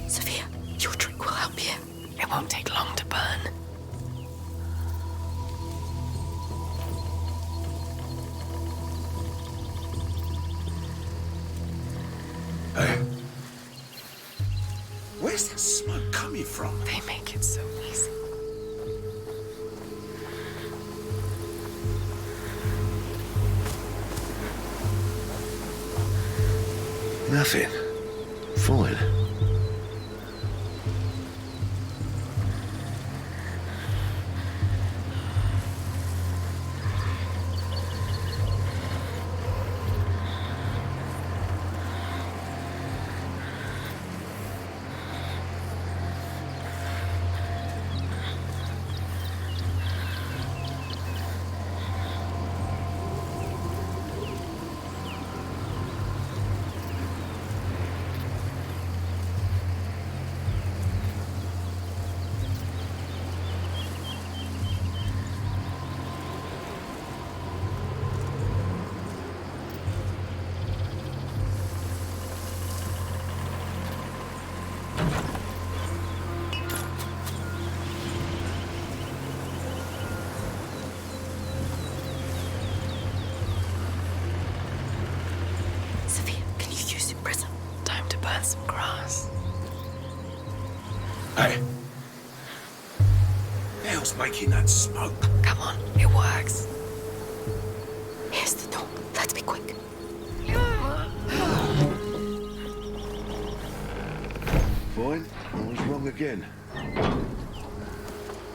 Speaker 1: Sophia, your trick will help you. It won't take long to burn.
Speaker 10: Hey. Where's that smoke coming from?
Speaker 1: They make it so easy.
Speaker 10: Nothing. Fine.
Speaker 1: Sophia, can you use your prism? Time to burn some grass.
Speaker 10: Hey. The hell's making that smoke?
Speaker 1: Come on, it works. Here's the door. Let's be quick.
Speaker 10: Fine. I was wrong again.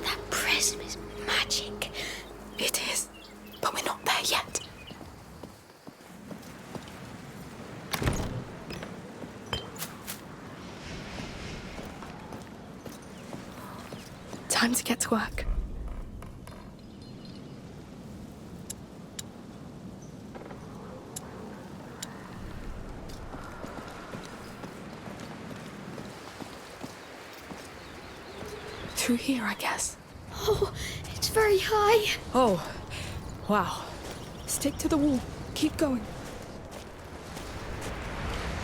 Speaker 2: That prism is magic.
Speaker 1: It is, but we're not there yet. Time to get to work. Through here, I guess.
Speaker 2: Oh, it's very high.
Speaker 7: Oh, wow. Stick to the wall. Keep going.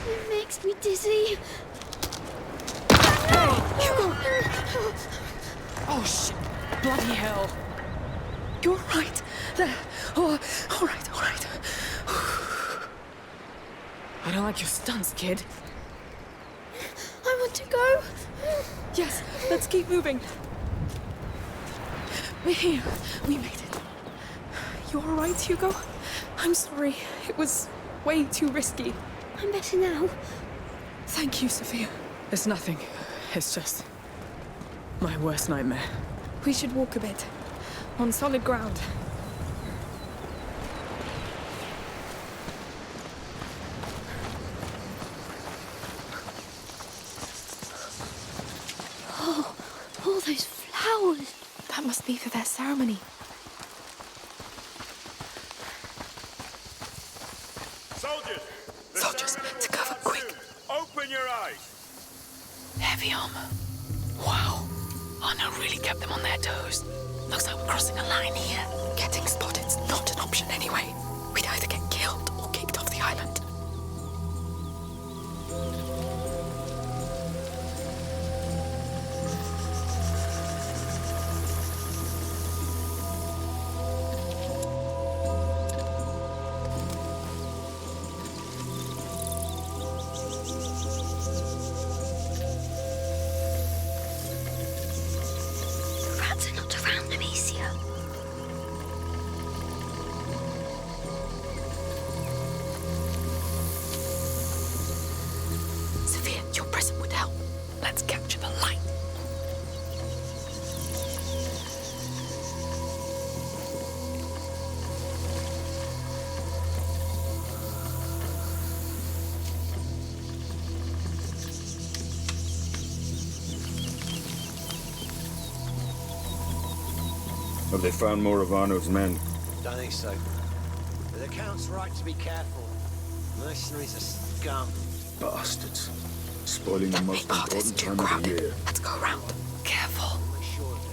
Speaker 2: It makes me dizzy.
Speaker 7: Hugo! Oh, shit. Bloody hell. You're right. There. Oh, all right, all right. I don't like your stunts, kid.
Speaker 2: I want to go.
Speaker 7: Yes, let's keep moving. We're here. We made it. You all right, Hugo? I'm sorry. It was way too risky.
Speaker 2: I'm better now.
Speaker 7: Thank you, Sophia.
Speaker 1: It's nothing. It's just my worst nightmare.
Speaker 7: We should walk a bit. On solid ground.
Speaker 2: Oh, all those flowers.
Speaker 7: That must be for their ceremony.
Speaker 10: Soldiers!
Speaker 7: Soldiers, to cover, quick.
Speaker 10: Open your eyes!
Speaker 1: Heavy armor. Wow. Arno really kept them on their toes. Looks like we're crossing a line here.
Speaker 7: Getting spotted's not an option anyway. We'd either get killed or kicked off the island.
Speaker 2: The rats are not around, Amicia.
Speaker 7: Sophia, your present would help. Let's capture the light.
Speaker 10: Have they found more of Arno's men?
Speaker 11: Don't think so. But the Count's right to be careful. Mercenaries are scum.
Speaker 10: Bastards. Spoiling the most
Speaker 7: Make hordes
Speaker 10: important
Speaker 7: too
Speaker 10: time of the
Speaker 7: crowded.
Speaker 10: year.
Speaker 7: Let's go around. Careful.
Speaker 11: We're sure of it.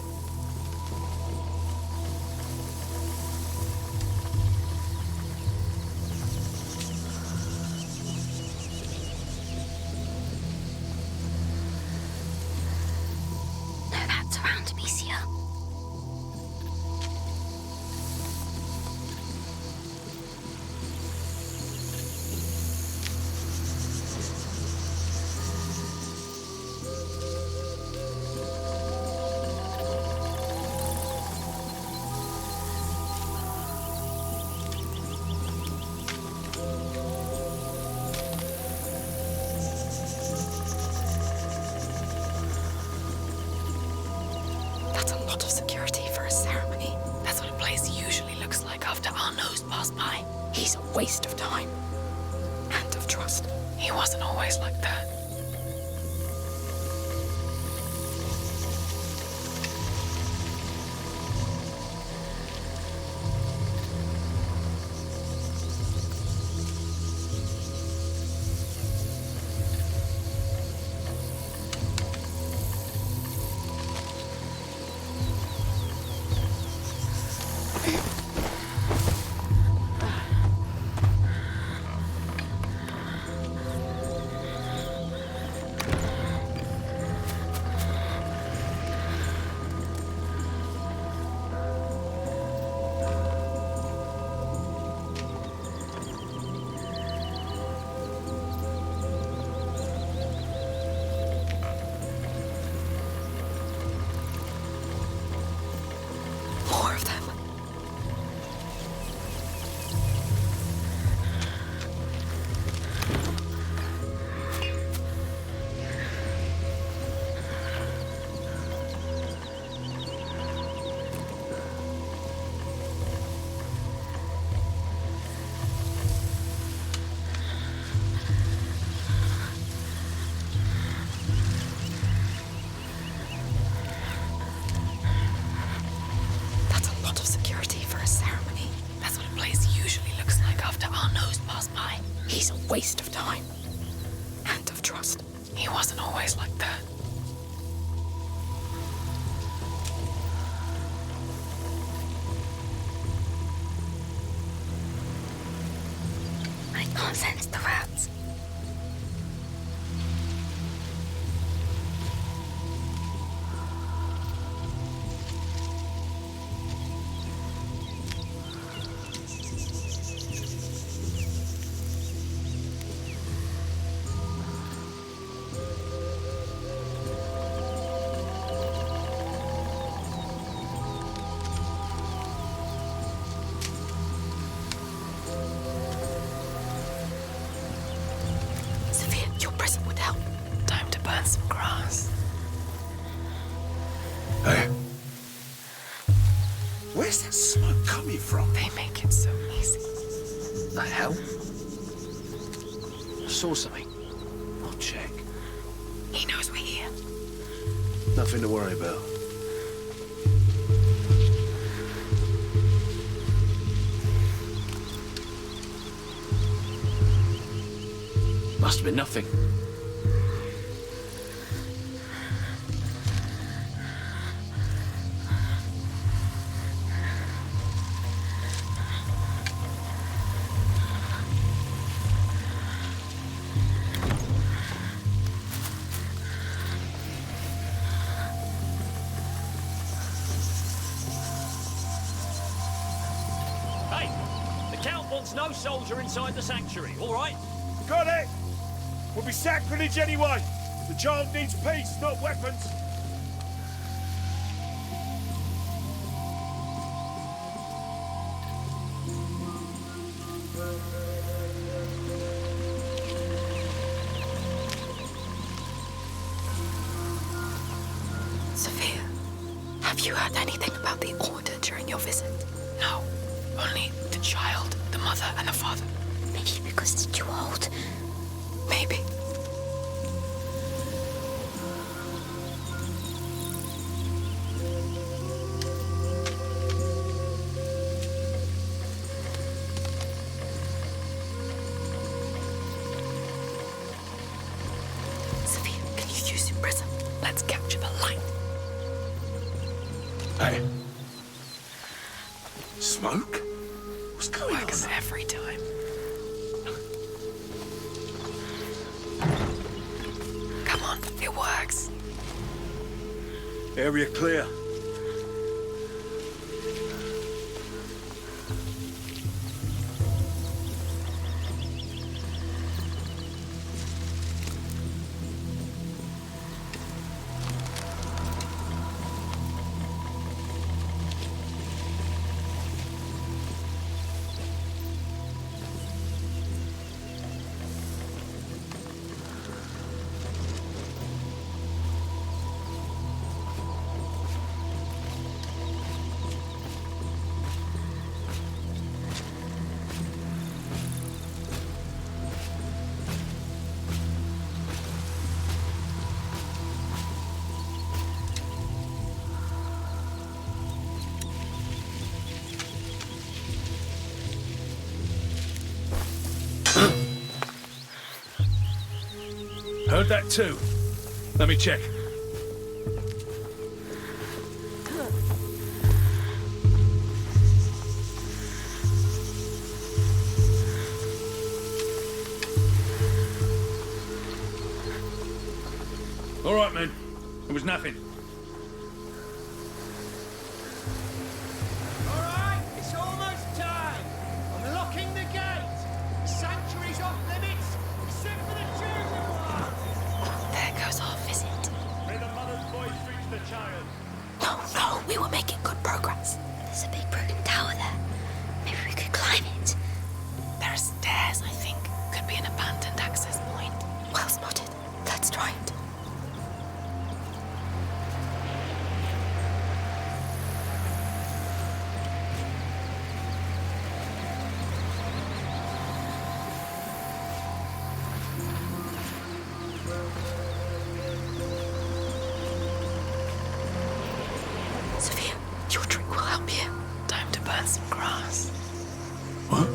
Speaker 2: No rats around, Amicia.
Speaker 7: That's a lot of security for a ceremony.
Speaker 1: That's what a place usually looks like after Arno's passed by.
Speaker 7: He's a waste of time. And of trust.
Speaker 1: He wasn't always like that.
Speaker 7: More of them. That's a lot of security for a ceremony.
Speaker 1: That's what a place usually looks like after Arno's passed by.
Speaker 7: He's a waste of time. And of trust.
Speaker 1: He wasn't always like that.
Speaker 2: I can't sense the rats.
Speaker 1: burn some grass.
Speaker 10: Hey. Where's that smoke coming from?
Speaker 1: They make it so easy.
Speaker 3: The hell? I saw something. I'll check.
Speaker 1: He knows we're here.
Speaker 10: Nothing to worry about.
Speaker 3: Must have been nothing.
Speaker 4: Hey, the Count wants no soldier inside the sanctuary, all right?
Speaker 10: Got it! We'll be sacrilege anyway. The child needs peace, not weapons.
Speaker 1: Sophia, have you heard anything about the Order during your visit? No. Only the child, the mother, and the father.
Speaker 2: Maybe because it's too old.
Speaker 1: Maybe. Sophia, can you use your prism? Let's capture the light.
Speaker 10: Hey. Smoke? What's going on?
Speaker 1: Works every time. Come on, it works.
Speaker 10: Area clear.
Speaker 3: Heard that too. Let me check. All right, men. It was nothing.
Speaker 11: All right, it's almost time. I'm locking the gate. The sanctuary's off limits, except for the chosen one.
Speaker 1: There goes our visit.
Speaker 10: May the mother's voice reach the child.
Speaker 1: No, we were making good progress.
Speaker 2: There's a big broken tower there. Maybe we could climb it.
Speaker 1: There are stairs, I think. Could be an abandoned access point. Well spotted. Let's try it. Sophia, your drink will help you. Time to burn some grass.
Speaker 3: What?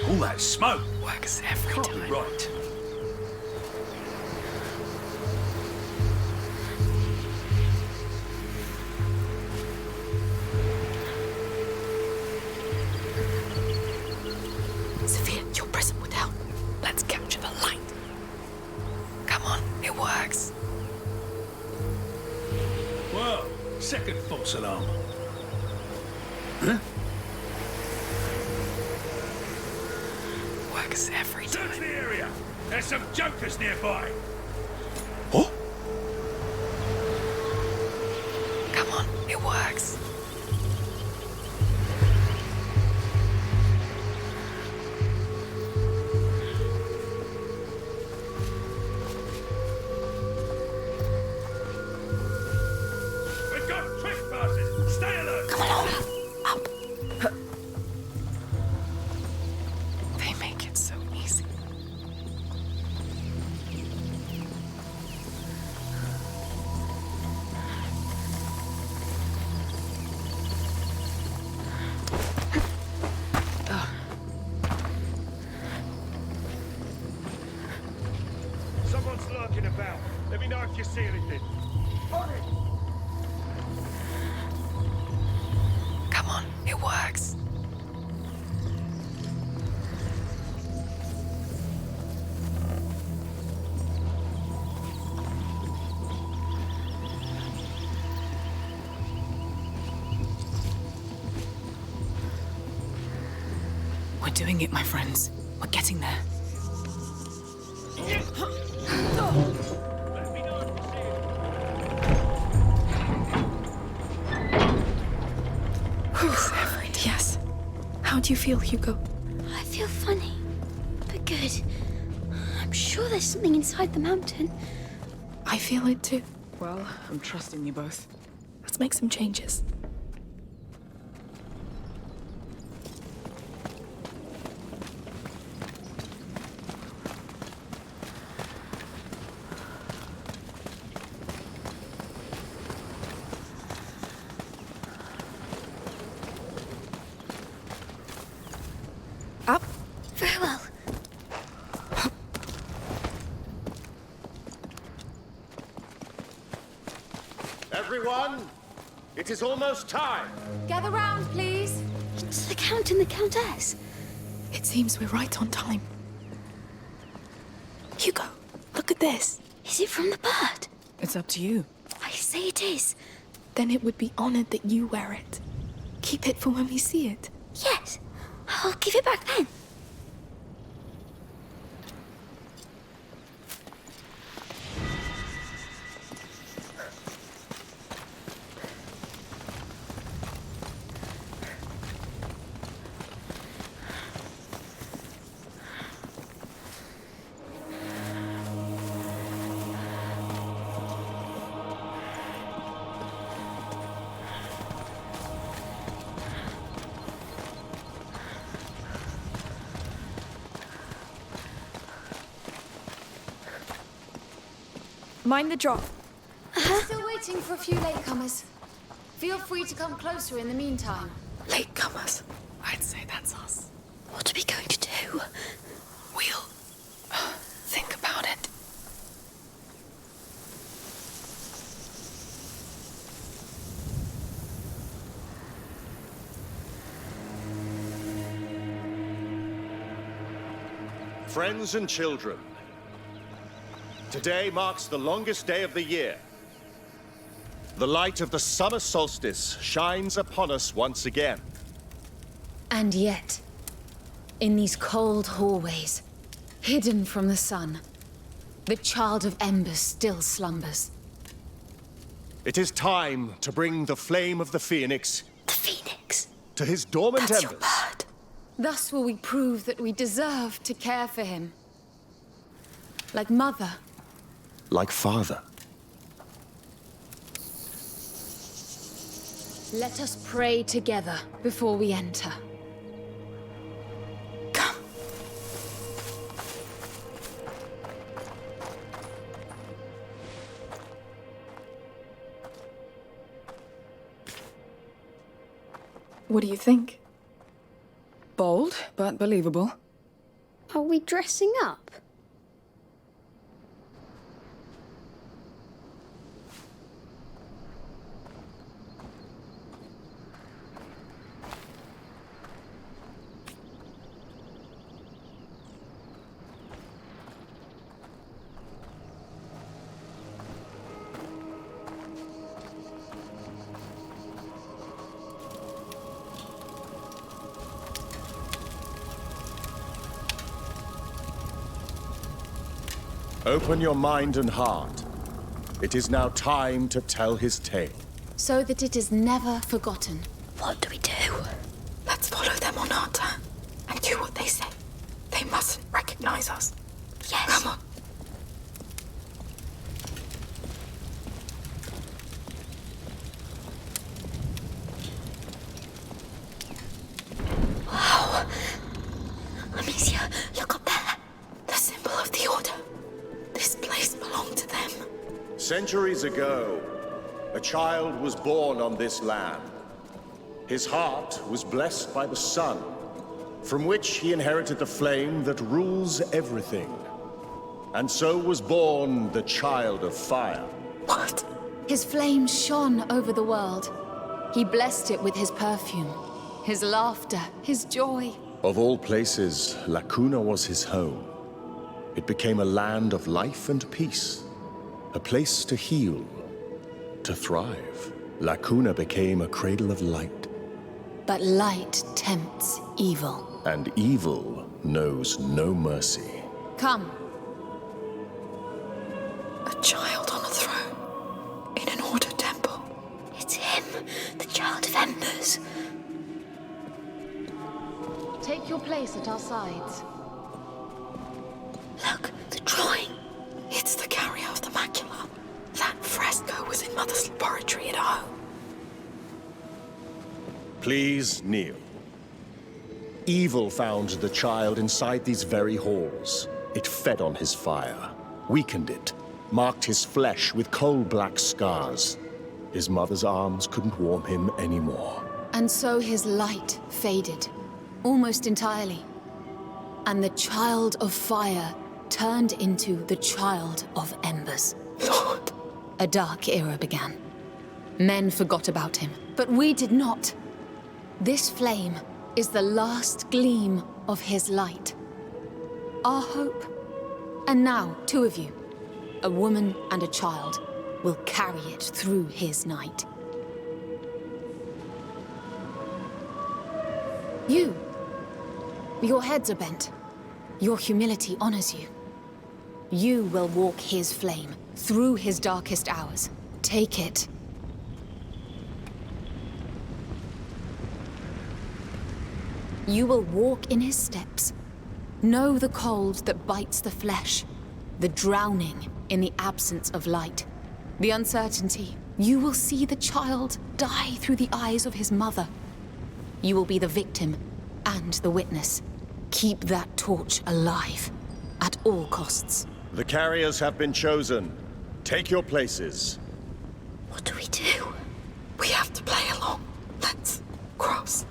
Speaker 3: All that smoke.
Speaker 1: Works every
Speaker 3: Can't
Speaker 1: time.
Speaker 3: be right.
Speaker 1: Sophia, your prism would help. Let's capture the light. Come on, it works.
Speaker 3: Well, second false alarm.
Speaker 1: Works every time.
Speaker 3: Search the area. There's some jokers nearby.
Speaker 10: What?
Speaker 1: Come on, it works.
Speaker 10: lurking about. Let me know if you see anything. On it!
Speaker 1: Come on, it works. We're doing it, my friends. We're getting there.
Speaker 7: Yes. How do you feel, Hugo?
Speaker 2: I feel funny, but good. I'm sure there's something inside the mountain.
Speaker 7: I feel it too.
Speaker 1: Well, I'm trusting you both.
Speaker 7: Let's make some changes. Up.
Speaker 2: Very well.
Speaker 11: Everyone, it is almost time.
Speaker 6: Gather round, please.
Speaker 2: It's the Count and the Countess.
Speaker 7: It seems we're right on time. Hugo, look at this.
Speaker 2: Is it from the bird?
Speaker 1: It's up to you.
Speaker 2: I say it is.
Speaker 7: Then it would be honored that you wear it. Keep it for when we see it.
Speaker 2: Yes. I'll give it back then.
Speaker 7: Mind the drop.
Speaker 6: Still waiting for a few latecomers. Feel free to come closer in the meantime.
Speaker 7: Latecomers.
Speaker 1: I'd say that's us.
Speaker 2: What are we going to do?
Speaker 1: We'll think about it.
Speaker 11: Friends and children, today marks the longest day of the year. The light of the summer solstice shines upon us once again.
Speaker 6: And yet, in these cold hallways, hidden from the sun, the child of embers still slumbers.
Speaker 11: It is time to bring the flame of the Phoenix
Speaker 2: The Phoenix.
Speaker 11: to his dormant
Speaker 7: That's your
Speaker 11: embers.
Speaker 7: bird.
Speaker 6: Thus will we prove that we deserve to care for him. Like mother.
Speaker 11: Like father.
Speaker 6: Let us pray together before we enter.
Speaker 7: Come. What do you think?
Speaker 1: Bold, but believable.
Speaker 2: Are we dressing up?
Speaker 11: Open your mind and heart. It is now time to tell his tale.
Speaker 6: So that it is never forgotten.
Speaker 2: What do we do?
Speaker 7: Let's follow them on our turn and do what they say. They mustn't recognize us.
Speaker 2: Yes.
Speaker 7: Come on.
Speaker 2: Wow. Amicia, look up there.
Speaker 7: The symbol of the Order. This place belonged to them.
Speaker 11: Centuries ago, a child was born on this land. His heart was blessed by the sun, from which he inherited the flame that rules everything.
Speaker 12: And so was born the Child of Fire.
Speaker 1: What?
Speaker 6: His flame shone over the world. He blessed it with his perfume, his laughter, his joy.
Speaker 12: Of all places, La Cuna was his home. It became a land of life and peace. A place to heal, to thrive. La Cuna became a cradle of light.
Speaker 6: But light tempts evil.
Speaker 12: And evil knows no mercy.
Speaker 6: Come.
Speaker 7: A child on a throne, in an ordered temple.
Speaker 2: It's him, the Child of Embers.
Speaker 6: Take your place at our sides.
Speaker 2: Look, the drawing.
Speaker 7: It's the carrier of the macula. That fresco was in Mother's laboratory at home.
Speaker 12: Please kneel. Evil found the child inside these very halls. It fed on his fire, weakened it, marked his flesh with coal-black scars. His mother's arms couldn't warm him anymore.
Speaker 6: And so his light faded, almost entirely. And the Child of Fire turned into the Child of Embers.
Speaker 7: Lord.
Speaker 6: A dark era began. Men forgot about him, but we did not. This flame is the last gleam of his light. Our hope. And now, two of you, a woman and a child, will carry it through his night. You. Your heads are bent. Your humility honors you. You will walk his flame through his darkest hours. Take it. You will walk in his steps. Know the cold that bites the flesh, the drowning in the absence of light, the uncertainty. You will see the child die through the eyes of his mother. You will be the victim and the witness. Keep that torch alive at all costs.
Speaker 12: The carriers have been chosen. Take your places.
Speaker 2: What do we do?
Speaker 7: We have to play along. Let's cross.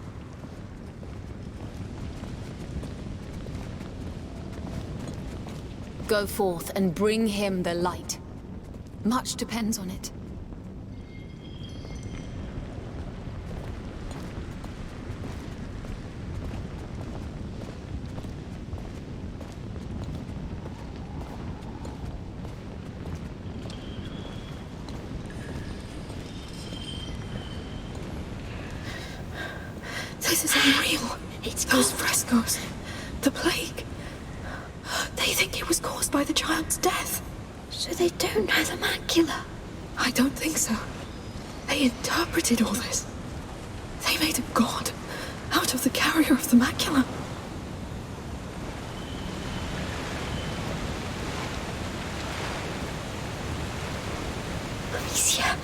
Speaker 6: Go forth and bring him the light. Much depends on it.
Speaker 7: This is unreal.
Speaker 2: It's
Speaker 7: those frescoes. The plague. They think it was caused by the child's death.
Speaker 2: So they don't know the macula?
Speaker 7: I don't think so. They interpreted all this. They made a god out of the carrier of the macula.
Speaker 2: Amicia,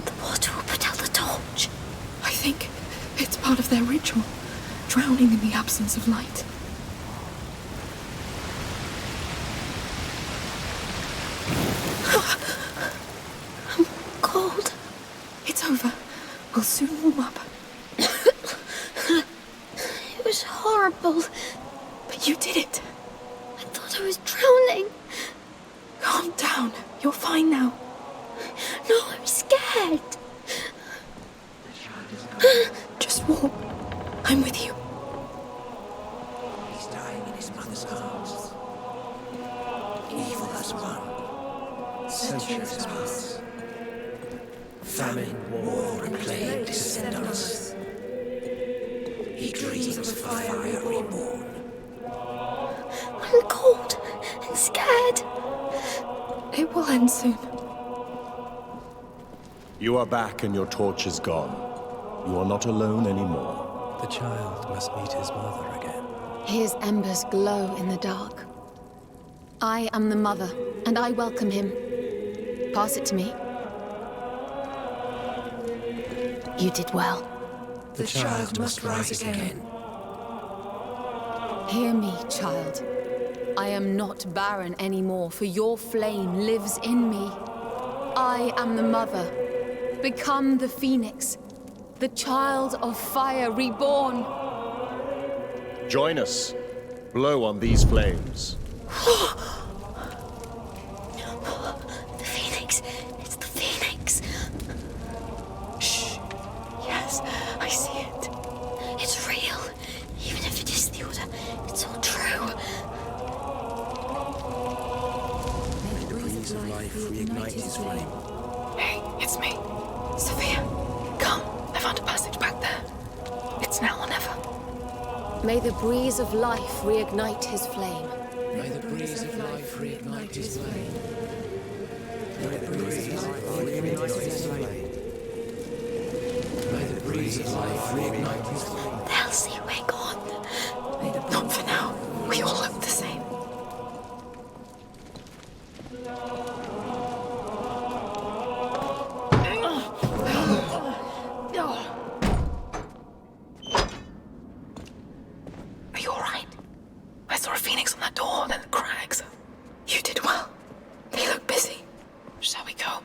Speaker 2: the water will put out the torch.
Speaker 7: I think it's part of their ritual, drowning in the absence of light.
Speaker 2: I'm cold.
Speaker 7: It's over. We'll soon warm up.
Speaker 2: It was horrible.
Speaker 7: But you did it.
Speaker 2: I thought I was drowning.
Speaker 7: Calm down. You're fine now.
Speaker 2: No, I'm scared.
Speaker 7: Just walk. I'm with you.
Speaker 11: He's dying in his mother's arms. Evil has won. Centuries pass. Famine, war, and plague descend on us. He dreams of fire reborn.
Speaker 2: I'm cold and scared.
Speaker 7: It will end soon.
Speaker 12: You are back and your torch is gone. You are not alone anymore.
Speaker 5: The child must meet his mother again.
Speaker 6: His embers glow in the dark. I am the mother, and I welcome him. Pass it to me. You did well.
Speaker 11: The child must rise again.
Speaker 6: Hear me, child. I am not barren anymore, for your flame lives in me. I am the mother. Become the phoenix, the child of fire reborn.
Speaker 12: Join us. Blow on these flames.
Speaker 5: reignite his flame.
Speaker 1: Hey, it's me. Sophia, come. I found a passage back there. It's now or never.
Speaker 6: May the breeze of life reignite his flame.
Speaker 9: May the breeze of life reignite his flame. May the breeze of life reignite his flame. May the breeze of life reignite his flame.
Speaker 1: They'll see we're gone. Not for now. We all look the same. Are you alright? I saw a phoenix on that door, then the crags. You did well. They look busy. Shall we go?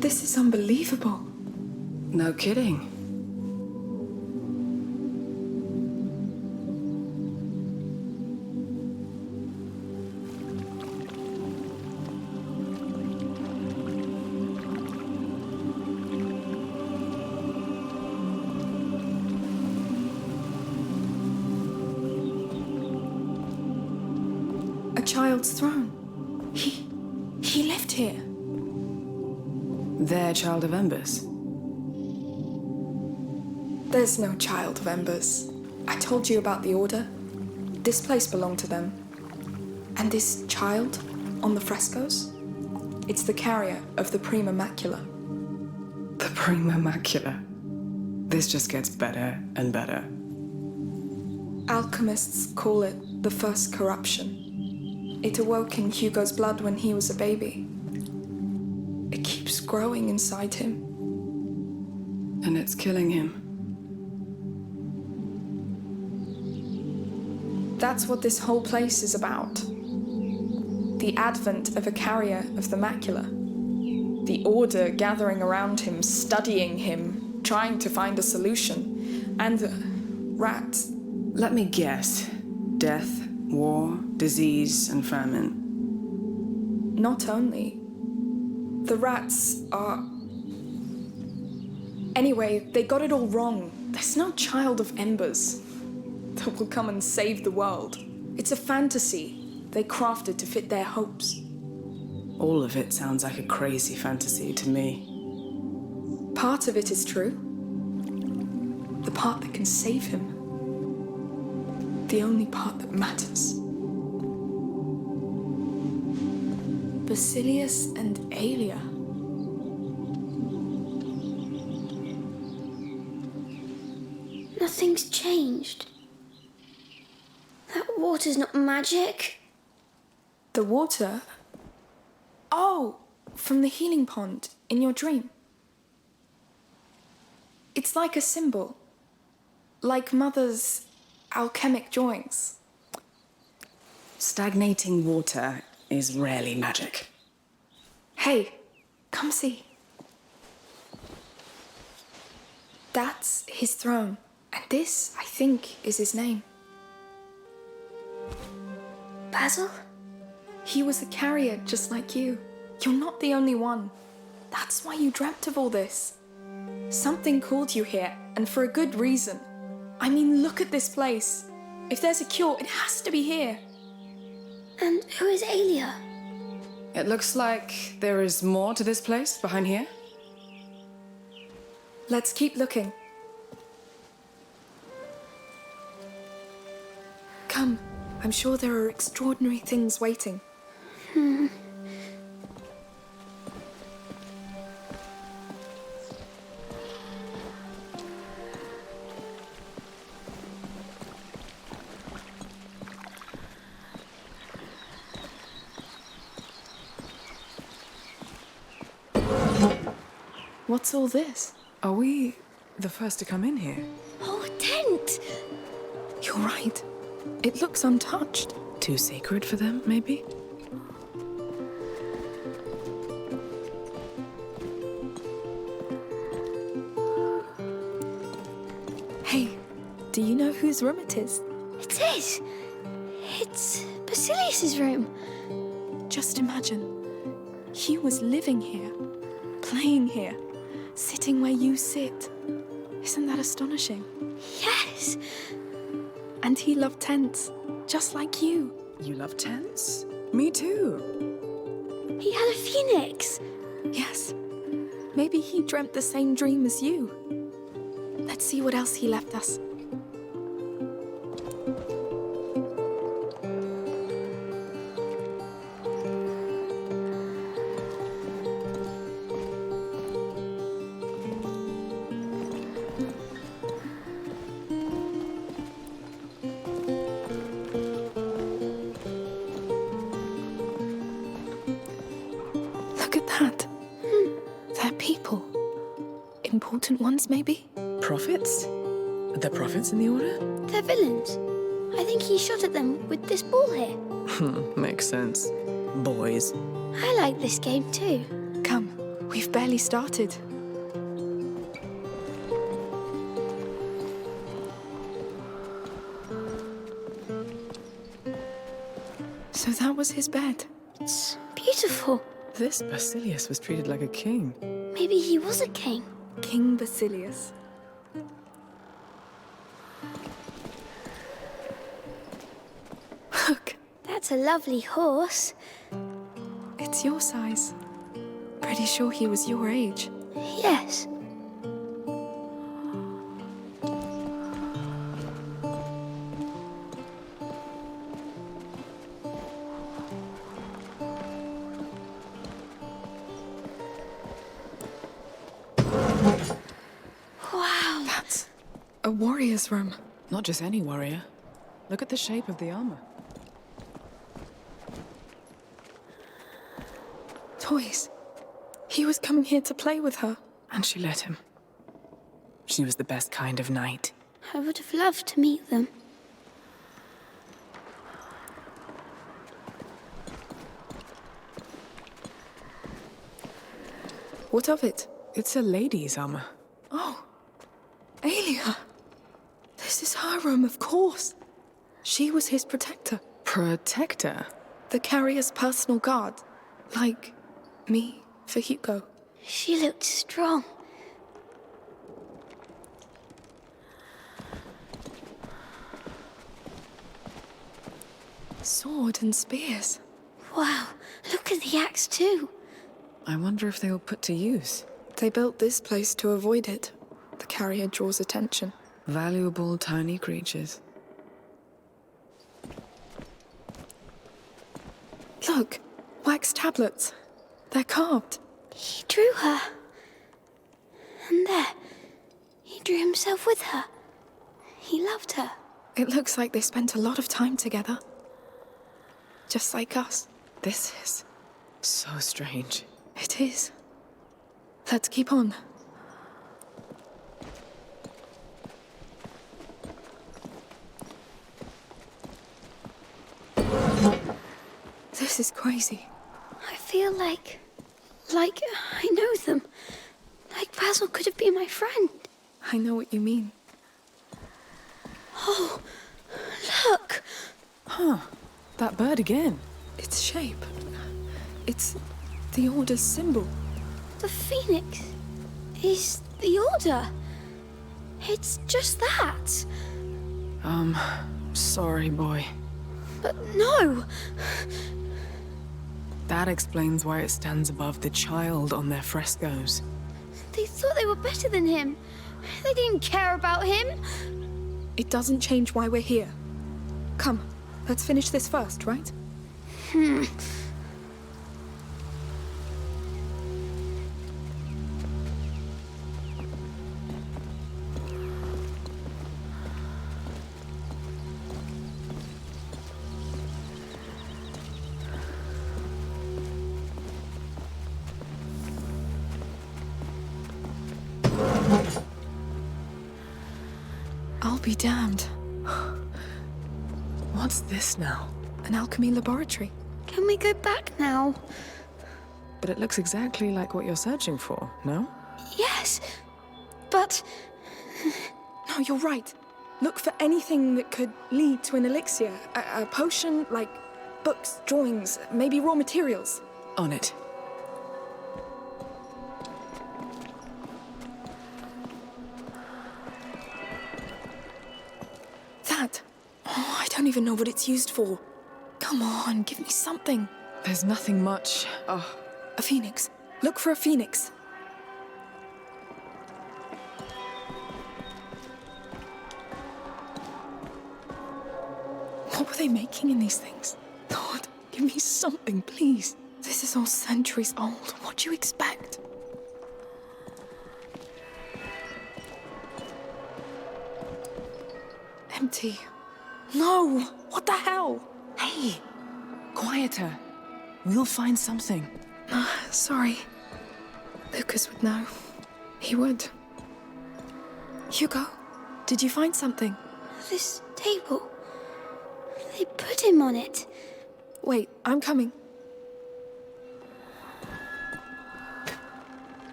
Speaker 1: This is unbelievable. No kidding. A child's throne. He lived here. Their child of embers. There's no child of embers. I told you about the Order. This place belonged to them. And this child on the frescoes? It's the carrier of the Prima Macula. The Prima Macula? This just gets better and better. Alchemists call it the first corruption. It awoke in Hugo's blood when he was a baby. It keeps growing inside him. And it's killing him. That's what this whole place is about. The advent of a carrier of the macula. The Order gathering around him, studying him, trying to find a solution. And rats. Let me guess. Death, war, disease, and famine. Not only. The rats are... Anyway, they got it all wrong. There's no child of embers that will come and save the world. It's a fantasy they crafted to fit their hopes. All of it sounds like a crazy fantasy to me. Part of it is true. The part that can save him. The only part that matters. Basilius and Aelia.
Speaker 2: Nothing's changed. That water's not magic.
Speaker 7: The water? Oh, from the healing pond in your dream. It's like a symbol. Like Mother's alchemic drawings. Stagnating water is rarely magic. Hey, come see. That's his throne. And this, I think, is his name.
Speaker 2: Basil?
Speaker 7: He was a carrier just like you. You're not the only one. That's why you dreamt of all this. Something called you here, and for a good reason. I mean, look at this place. If there's a cure, it has to be here.
Speaker 2: And who is Aelia?
Speaker 1: It looks like there is more to this place behind here.
Speaker 7: Let's keep looking. Come, I'm sure there are extraordinary things waiting. What's all this?
Speaker 1: Are we the first to come in here?
Speaker 2: Oh, a tent!
Speaker 7: You're right. It looks untouched.
Speaker 1: Too sacred for them, maybe?
Speaker 7: Hey, do you know whose room it is?
Speaker 2: It is. It's Basilius's room.
Speaker 7: Just imagine. He was living here, playing here, sitting where you sit. Isn't that astonishing?
Speaker 2: Yes.
Speaker 7: And he loved tents, just like you.
Speaker 1: You love tents? Me too.
Speaker 2: He had a phoenix.
Speaker 7: Yes. Maybe he dreamt the same dream as you. Let's see what else he left us. Look at that. They're people. Important ones, maybe?
Speaker 1: Prophets? Are there prophets in the Order?
Speaker 2: They're villains. I think he shot at them with this ball here.
Speaker 1: Makes sense. Boys.
Speaker 2: I like this game too.
Speaker 7: Come, we've barely started. So that was his bed.
Speaker 2: It's beautiful.
Speaker 1: This Basilius was treated like a king.
Speaker 2: Maybe he was a king.
Speaker 7: King Basilius. Look.
Speaker 2: That's a lovely horse.
Speaker 7: It's your size. Pretty sure he was your age.
Speaker 2: Yes. Wow.
Speaker 7: That's a warrior's room.
Speaker 1: Not just any warrior. Look at the shape of the armor.
Speaker 7: Toys. He was coming here to play with her.
Speaker 1: And she let him. She was the best kind of knight.
Speaker 2: I would have loved to meet them.
Speaker 7: What of it?
Speaker 1: It's a lady's armor.
Speaker 7: Oh, Aelia. This is her room, of course. She was his protector.
Speaker 1: Protector?
Speaker 7: The carrier's personal guard. Like me for Hugo.
Speaker 2: She looked strong.
Speaker 7: Sword and spears.
Speaker 2: Wow, look at the axe too.
Speaker 1: I wonder if they were put to use.
Speaker 7: They built this place to avoid it. The carrier draws attention.
Speaker 1: Valuable tiny creatures.
Speaker 7: Look, wax tablets. They're carved.
Speaker 2: He drew her. And there, he drew himself with her. He loved her.
Speaker 7: It looks like they spent a lot of time together. Just like us.
Speaker 1: This is so strange.
Speaker 7: It is. Let's keep on. This is crazy.
Speaker 2: I feel like I know them. Like Basil could have been my friend.
Speaker 7: I know what you mean.
Speaker 2: Oh, look.
Speaker 1: Huh. That bird again.
Speaker 7: Its shape. It's the Order's symbol.
Speaker 2: The phoenix is the Order. It's just that.
Speaker 1: Sorry, boy.
Speaker 2: But no.
Speaker 1: That explains why it stands above the child on their frescoes.
Speaker 2: They thought they were better than him. They didn't care about him.
Speaker 7: It doesn't change why we're here. Come, let's finish this first, right? I'll be damned.
Speaker 1: What's this now?
Speaker 7: An alchemy laboratory.
Speaker 2: Can we go back now?
Speaker 1: But it looks exactly like what you're searching for, no?
Speaker 2: Yes, but...
Speaker 7: No, No, you're right. Look for anything that could lead to an elixir. A potion, like books, drawings, maybe raw materials.
Speaker 1: On it.
Speaker 7: That. Oh, I don't even know what it's used for. Come on, give me something.
Speaker 1: There's nothing much. Oh.
Speaker 7: A phoenix. Look for a phoenix. What were they making in these things? Lord, give me something, please. This is all centuries old. What do you expect? Empty. No! What the hell?
Speaker 1: Hey! Quieter. We'll find something.
Speaker 7: Sorry. Lucas would know. He would. Hugo, did you find something?
Speaker 2: This table. They put him on it.
Speaker 7: Wait, I'm coming.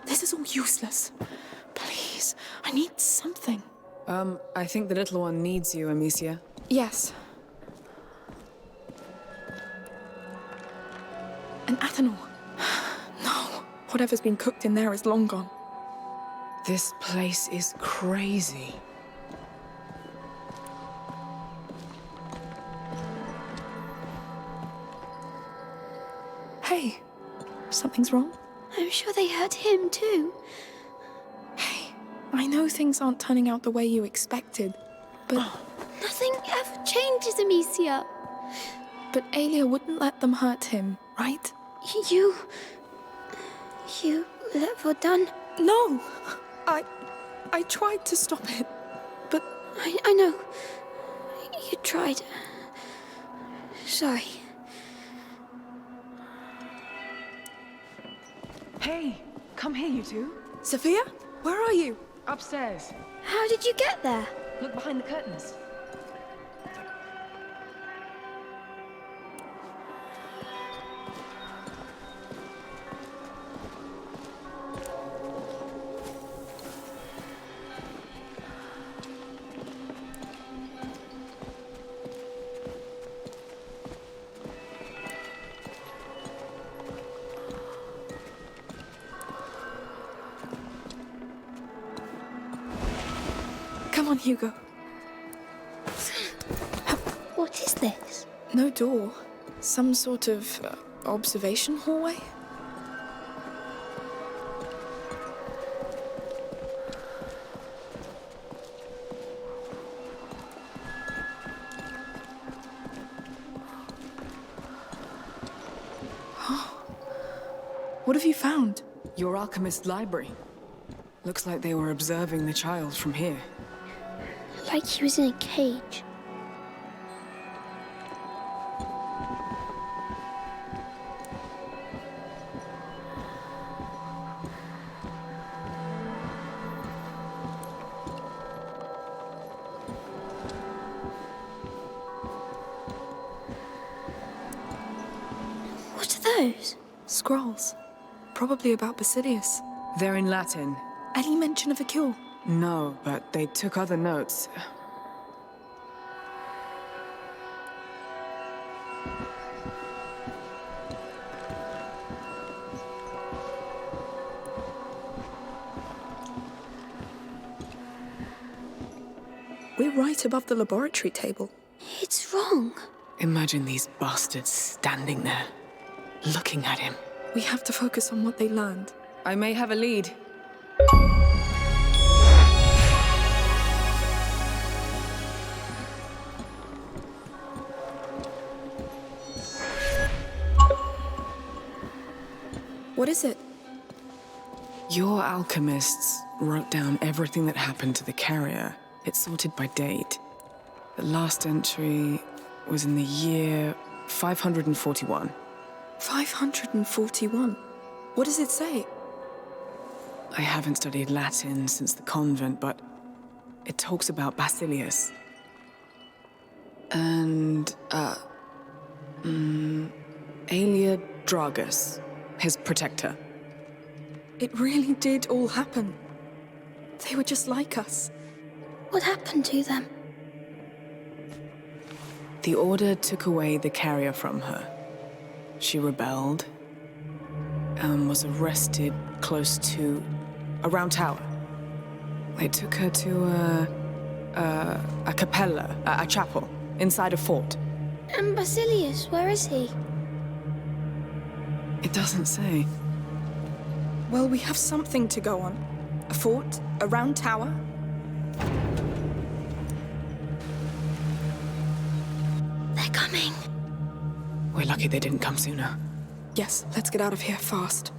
Speaker 7: This is all useless. Please, I need something.
Speaker 1: I think the little one needs you, Amicia.
Speaker 7: Yes. An Athanor. No, whatever's been cooked in there is long gone.
Speaker 1: This place is crazy.
Speaker 7: Hey, something's wrong?
Speaker 2: I'm sure they hurt him too.
Speaker 7: Hey, I know things aren't turning out the way you expected, but...
Speaker 2: Nothing ever changes, Amicia.
Speaker 7: But Aelia wouldn't let them hurt him, right?
Speaker 2: You let Verdun?
Speaker 7: No! I tried to stop it, but...
Speaker 2: I know. You tried. Sorry.
Speaker 1: Hey, come here, you two.
Speaker 7: Sophia? Where are you?
Speaker 1: Upstairs.
Speaker 2: How did you get there?
Speaker 1: Look behind the curtains.
Speaker 7: Come on, Hugo.
Speaker 2: What is this?
Speaker 7: No door. Some sort of observation hallway? What have you found?
Speaker 1: Your alchemist library. Looks like they were observing the child from here.
Speaker 2: Like he was in a cage. What are those?
Speaker 7: Scrolls. Probably about Basilius.
Speaker 1: They're in Latin.
Speaker 7: Any mention of a cure?
Speaker 1: No, but they took other notes.
Speaker 7: We're right above the laboratory table.
Speaker 2: It's wrong.
Speaker 1: Imagine these bastards standing there, looking at him.
Speaker 7: We have to focus on what they learned.
Speaker 1: I may have a lead.
Speaker 7: What is it?
Speaker 1: Your alchemists wrote down everything that happened to the carrier. It's sorted by date. The last entry was in the year 541.
Speaker 7: 541? What does it say?
Speaker 1: I haven't studied Latin since the convent, but it talks about Basilius. And, Aelia Dragus, his protector.
Speaker 7: It really did all happen. They were just like us.
Speaker 2: What happened to them?
Speaker 1: The Order took away the carrier from her. She rebelled and was arrested close to a round tower. They took her to a capella, a chapel, inside a fort.
Speaker 2: And Basilius, where is he?
Speaker 1: It doesn't say.
Speaker 7: Well, we have something to go on. A fort, a round tower.
Speaker 2: They're coming.
Speaker 1: We're lucky they didn't come sooner.
Speaker 7: Yes, let's get out of here fast.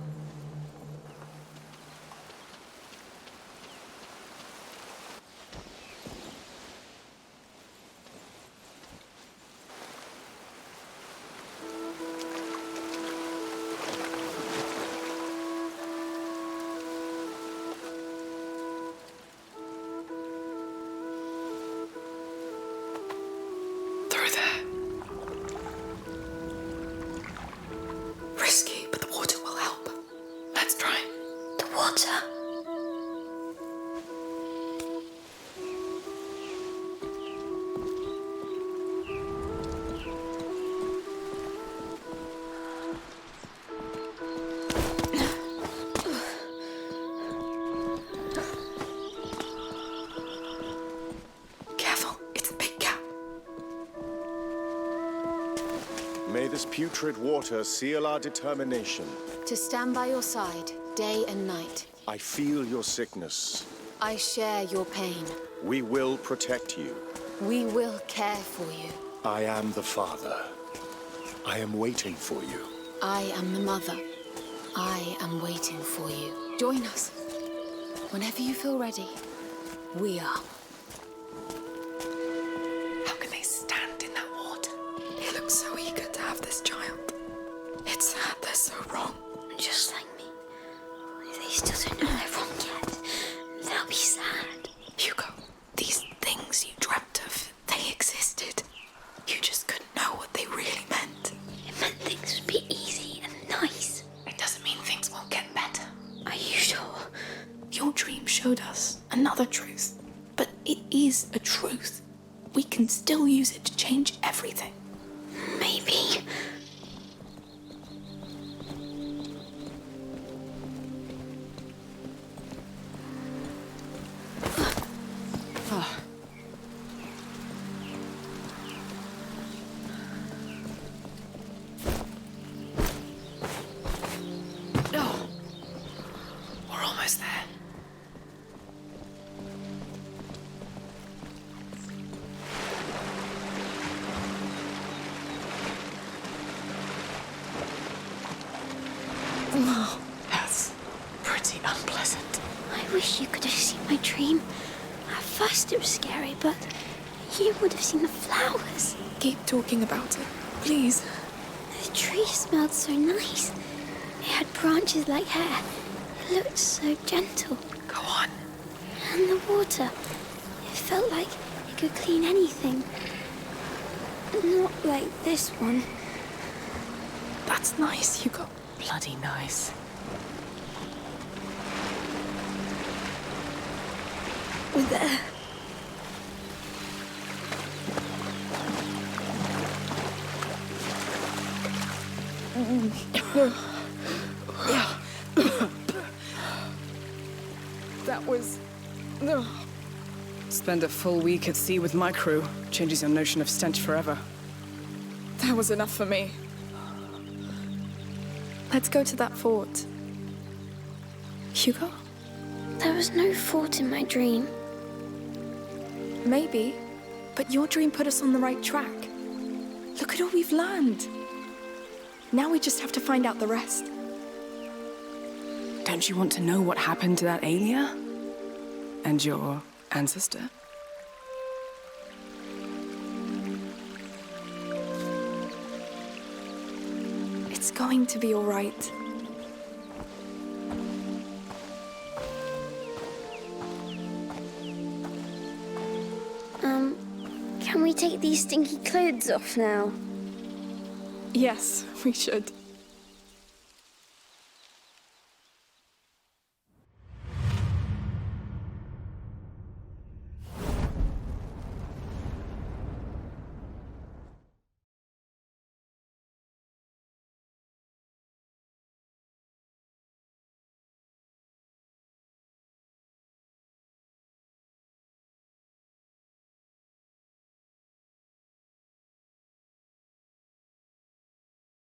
Speaker 1: Through there. Risky, but the water will help. Let's try.
Speaker 2: The water.
Speaker 7: Careful, it's a big gap.
Speaker 12: May this putrid water seal our determination.
Speaker 6: To stand by your side, day and night.
Speaker 12: I feel your sickness.
Speaker 6: I share your pain.
Speaker 12: We will protect you.
Speaker 6: We will care for you.
Speaker 12: I am the father. I am waiting for you.
Speaker 6: I am the mother. I am waiting for you. Join us. Whenever you feel ready, we are.
Speaker 7: How can they stand in that water? He looks so eager to have this child. It's sad they're so wrong.
Speaker 2: Just like me. They still don't know they're wrong yet. They'll be sad.
Speaker 7: Hugo, these things you dreamt of, they existed. You just couldn't know what they really meant.
Speaker 2: It meant things would be easy and nice.
Speaker 7: It doesn't mean things won't get better.
Speaker 2: Are you sure?
Speaker 7: Your dream showed us another truth. But it is a truth. We can still use it to change everything.
Speaker 2: Maybe.
Speaker 1: No. We're almost there. Oh, that's pretty unpleasant.
Speaker 2: I wish you could have seen my dream. At first it was scary, but you would have seen the flowers.
Speaker 7: Keep talking about it, please.
Speaker 2: The tree smelled so nice. It had branches like hair. It looked so gentle.
Speaker 1: Go on.
Speaker 2: And the water. It felt like it could clean anything. Not like this one.
Speaker 7: That's nice, Hugo.
Speaker 1: Bloody nice.
Speaker 2: We're there.
Speaker 7: That was...
Speaker 1: Spend a full week at sea with my crew. Changes your notion of stench forever.
Speaker 7: That was enough for me. Let's go to that fort. Hugo?
Speaker 2: There was no fort in my dream.
Speaker 7: Maybe, but your dream put us on the right track. Look at all we've learned. Now we just have to find out the rest.
Speaker 1: Don't you want to know what happened to that Alia? And your ancestor?
Speaker 7: It's going to be all right.
Speaker 2: Can we take these stinky clothes off now?
Speaker 7: Yes, we should.